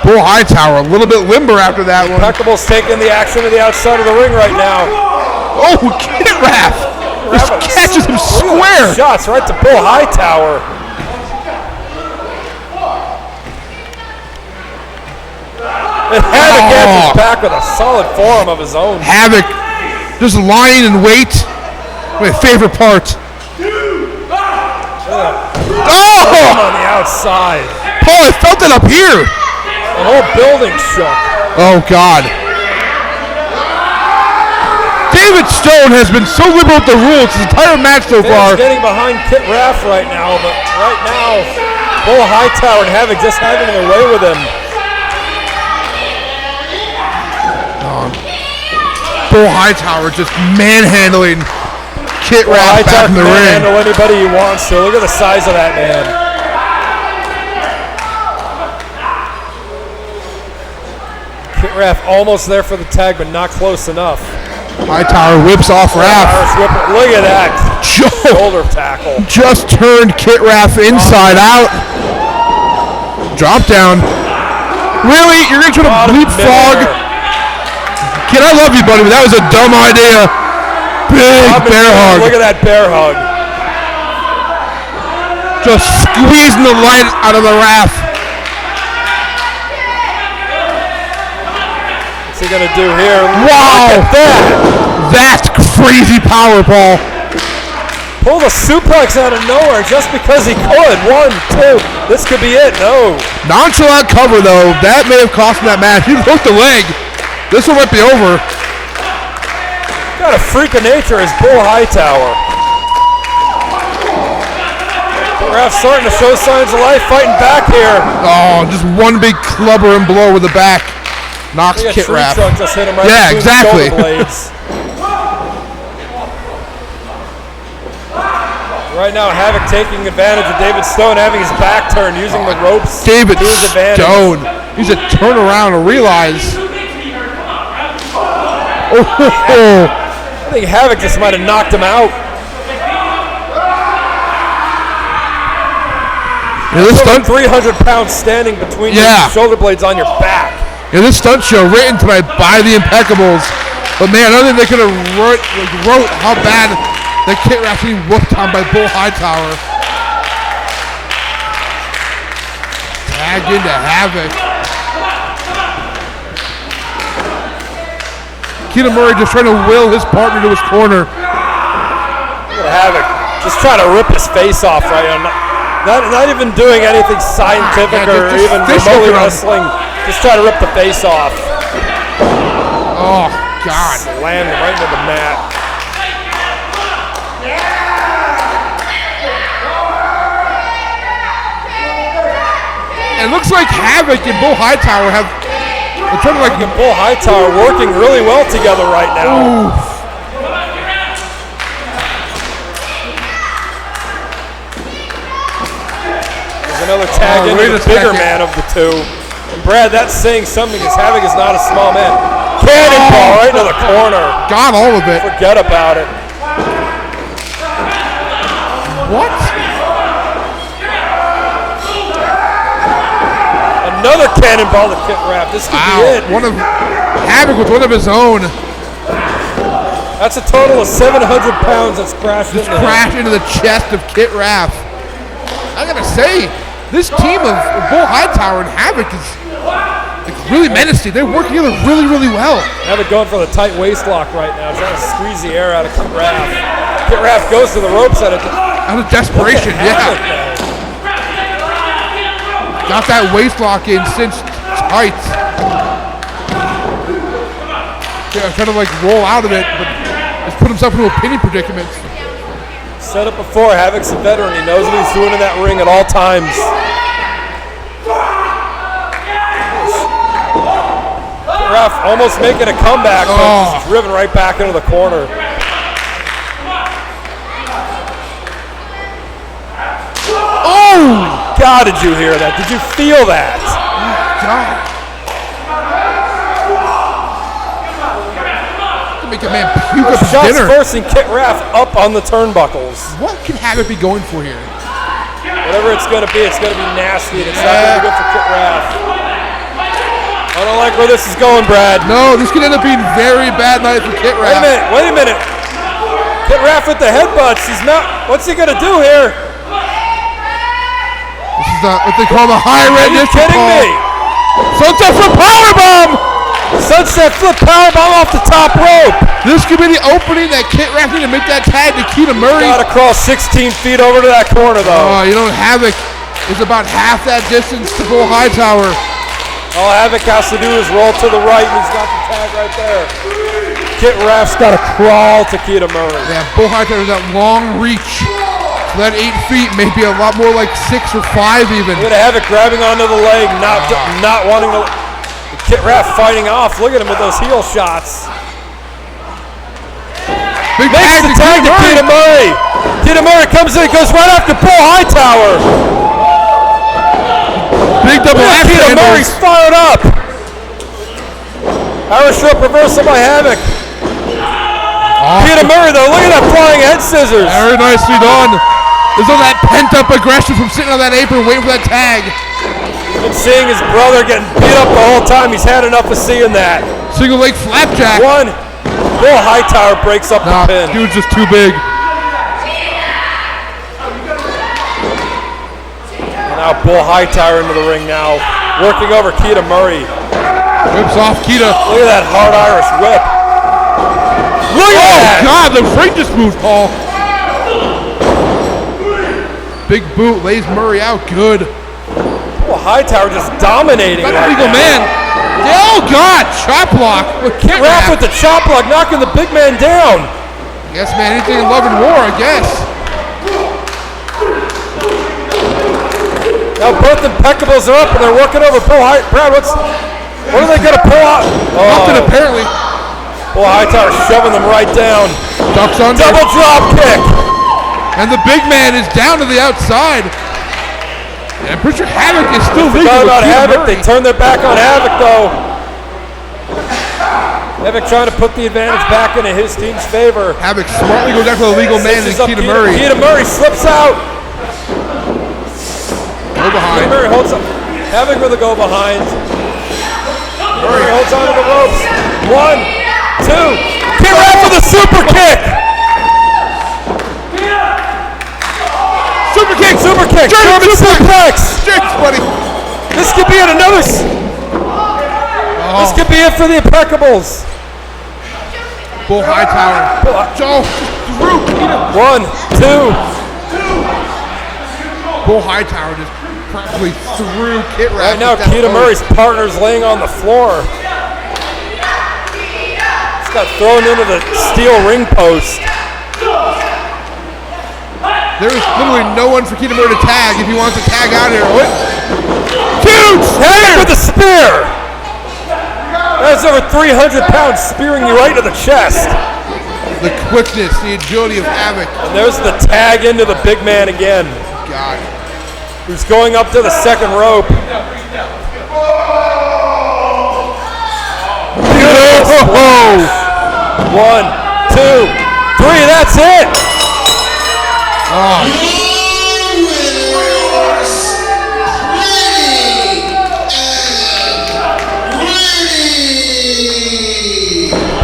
Bull Hightower, a little bit limber after that one. Impeccables taking the action to the outside of the ring right now. Oh, Kitt Raff! Just catches him square. Shots right to Bull Hightower. And Havoc answers back with a solid forearm of his own. Havoc just lying in wait. My favorite part. Oh! On the outside. Paul, I felt it up here. The whole building shook. Oh, God. David Stone has been so liberal with the rules his entire match so far. He's getting behind Kitt Raff right now, but right now, Bull Hightower and Havoc just having their way with him. Bull Hightower just manhandling Kitt Raff back in the ring. Handle anybody he wants to. Look at the size of that man. Kitt Raff almost there for the tag, but not close enough. Hightower whips off Raff. Look at that. Shoulder tackle. Just turned Kitt Raff inside out. Drop down. Really? You're going to try to leapfrog? Kid, I love you, buddy, but that was a dumb idea. Big bear hug. Look at that bear hug. Just squeezing the light out of the Raff. What's he gonna do here? Wow! Look at that! That's crazy power, Paul. Pulled a suplex out of nowhere just because he could. 1, 2. This could be it. No. Nonchalant cover, though. That may have cost him that match. He hooked the leg. This one might be over. Got a freak of nature is Bull Hightower. Raff starting to show signs of life, fighting back here. Oh, just one big clubber and blow with the back. Knocks Kitt Raff. Truck just hit him right yeah, between exactly. the shoulder blades. Right now, Havoc taking advantage of David Stone having his back turned, using the ropes David to his advantage. Stone. He's a turnaround to realize. Oh. I think Havoc just might have knocked him out. Yeah, this stunt 300 pounds standing between your shoulder blades on your back. Yeah, this stunt show written tonight by the Impeccables. But man, I don't think they could have wrote how bad the Kitt Raff getting whooped on by Bull Hightower. Tagged into Havoc. Keita Murry just trying to will his partner to his corner. Look at Havoc just trying to rip his face off right now. Not even doing anything scientific or even remotely wrestling. Just trying to rip the face off. Oh, God. Slammed him right into the mat. It looks like Havoc and Bull Hightower have... They're trying to like... Bull Hightower working really well together right now. Oof. Another tag into the bigger man of the two. And Brad, that's saying something because Havoc is not a small man. Cannonball right into the corner. Got all of it. Forget about it. What? Another cannonball to Kitt Raff. This could be it. Havoc with one of his own. That's a total of 700 pounds that's crashed into the chest of Kitt Raff. I gotta say, this team of Bull Hightower and Havoc is really menacing. They work together really, really well. Havoc going for the tight waist lock right now, trying to squeeze the air out of Kitt Raff. Kitt Raff goes to the ropes out of desperation, yeah. Got that waist lock in since tight. Yeah, trying to like roll out of it, but just put himself into a pinning predicament. Said it before, Havoc's a veteran. He knows what he's doing in that ring at all times. Raff almost making a comeback, but he's driven right back into the corner. Oh! God, did you hear that? Did you feel that? Oh, God. Make a man puke up his Shots dinner. forcing Kitt Raff up on the turnbuckles. What can Havoc be going for here? Whatever it's going to be nasty, and it's not going to be good for Kitt Raff. I don't like where this is going, Brad. No, this could end up being a very bad night for Kitt Raff. Wait a minute. Kitt Raff with the headbutts. He's not. What's he going to do here? This is what they call the high red district. Are you kidding me? Sunset flip powerbomb! Sunset flip powerbomb off the top rope. This could be the opening that Kitt Raff needed to make that tag to Keita Murry. Got to cross 16 feet over to that corner, though. Oh, you know, Havoc is about half that distance to Bull Hightower. All Havoc has to do is roll to the right, and he's got the tag right there. Kitt Raff's got to crawl to Keita Murry. Yeah, Bull Hightower has that long reach. So that 8 feet may be a lot more like 6 or 5 even. Look at Havoc grabbing onto the leg, not wanting to. Kitt Raff fighting off. Look at him with those heel shots. Big Makes the tag to Keita Murry. Keita Murry comes in and goes right after Bull Hightower. Big double axe Keita Murray's fired up. Irish rope reversal by Havoc. Keita Murray though, look at that flying head scissors. Very nicely done. There's all that pent up aggression from sitting on that apron waiting for that tag. He's been seeing his brother getting beat up the whole time. He's had enough of seeing that. Single leg flapjack. One. Bull Hightower breaks up the pin. Dude's just too big. And now Bull Hightower into the ring now, working over Keita Murray. Whips off Keita. Look at that hard Irish whip. Look at that! Oh God, the ring just moved, Paul. Big boot lays Murray out. Good. Oh, Hightower just dominating. Got a legal man. Oh God, chop block. Kitt Raff with the chop block, knocking the big man down. Yes, man. Anything in love and war, I guess. Now both Impeccables are up and they're working over Paul Brad, what are they going to pull out? Nothing apparently. Paul Hightower shoving them right down. Ducks under. Double drop kick. And the big man is down to the outside. And I'm pretty sure Havoc is still legal. About Havoc. They turned their back on Havoc though. Havoc trying to put the advantage back into his team's favor. Havoc smartly goes after the legal man and Keita Murry. Keita Murry slips out. Go behind. Keita Murry holds up. Havoc with a go behind. Murray holds on to the ropes. 1, 2. Kitt Raff with a super kick. Super kick. Super kick. German suplex. Jinx, buddy. This could be it. Another. This could be it for the Impeccables. Bull Hightower. Joe, through Keita. 1, 2. Bull Hightower just practically threw Kitt Raff. Right now, Keita Murray's partner's laying on the floor. Just got thrown into the steel ring post. There is literally no one for Keita Murray to tag if he wants to tag out here. What? Huge! Havoc with a spear! That's over 300 pounds spearing you right to the chest. The quickness, the agility of Havoc. And there's the tag into the big man again. God. Who's going up to the second rope. Oh! 1, 2, 3, that's it!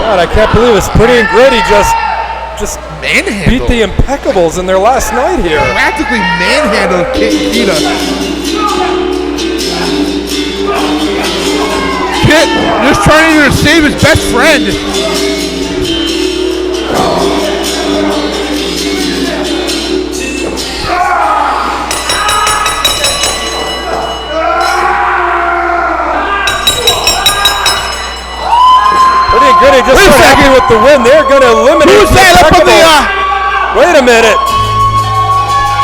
God, I can't believe it's Pretty and Gritty just manhandled. Beat the Impeccables in their last night here. Practically manhandled Keita. Kitt just trying to save his best friend. Pretty and Gritty just so happy with the win. They're going to eliminate Who's that up on the Wait a minute.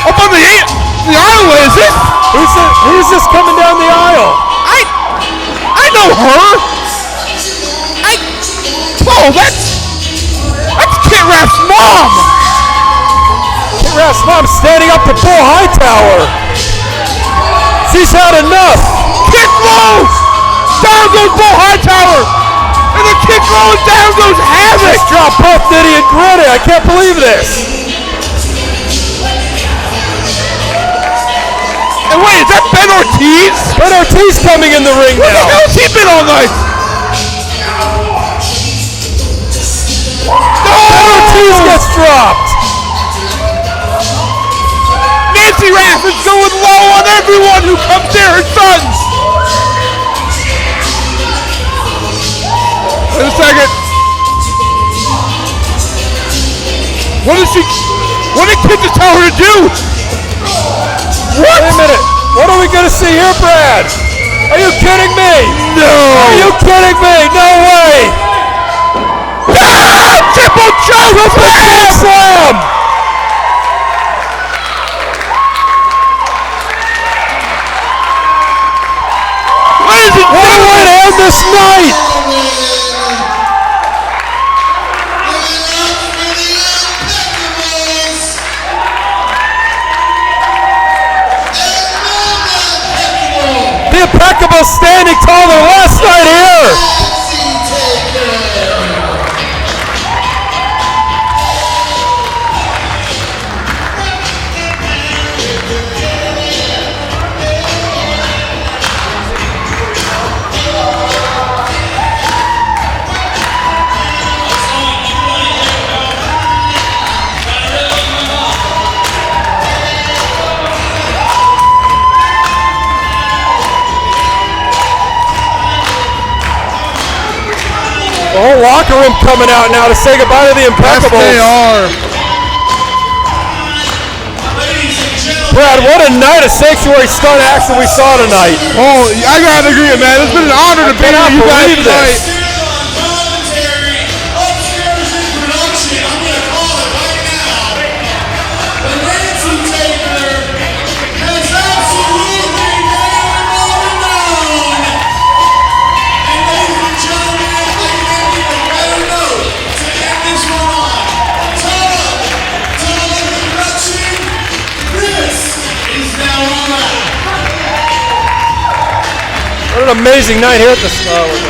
Up on the aisle, is it? Who's this coming down the aisle? I know her. That's Kitt Raff's mom. Kitt Raff's mom standing up to Bull Hightower. She's had enough. Kick low. Down goes Bull Hightower. And the kick low and down goes Havoc. Drop both Nitty and Gritty. I can't believe this. And wait, is that Ben Ortiz? Ben Ortiz coming in the ring now. Where the hell has he been all night? No! Ben Ortiz gets dropped. Nancy Raff is going low on everyone who comes near her sons. Wait a second. What did Kitt just tell her to do? What? Wait a minute. What are we going to see here, Brad? Are you kidding me? No. Are you kidding me? No way. Ah! Triple choke slam. Ladies and what a way to end this night. The Impeccables standing tall their last night here. The whole locker room coming out now to say goodbye to the Impeccables. Yes, they are. Brad, what a night of Sanctuary Stunt action we saw tonight. Oh, I gotta agree, man. It's been an honor to be here with you guys tonight. What an amazing night here at the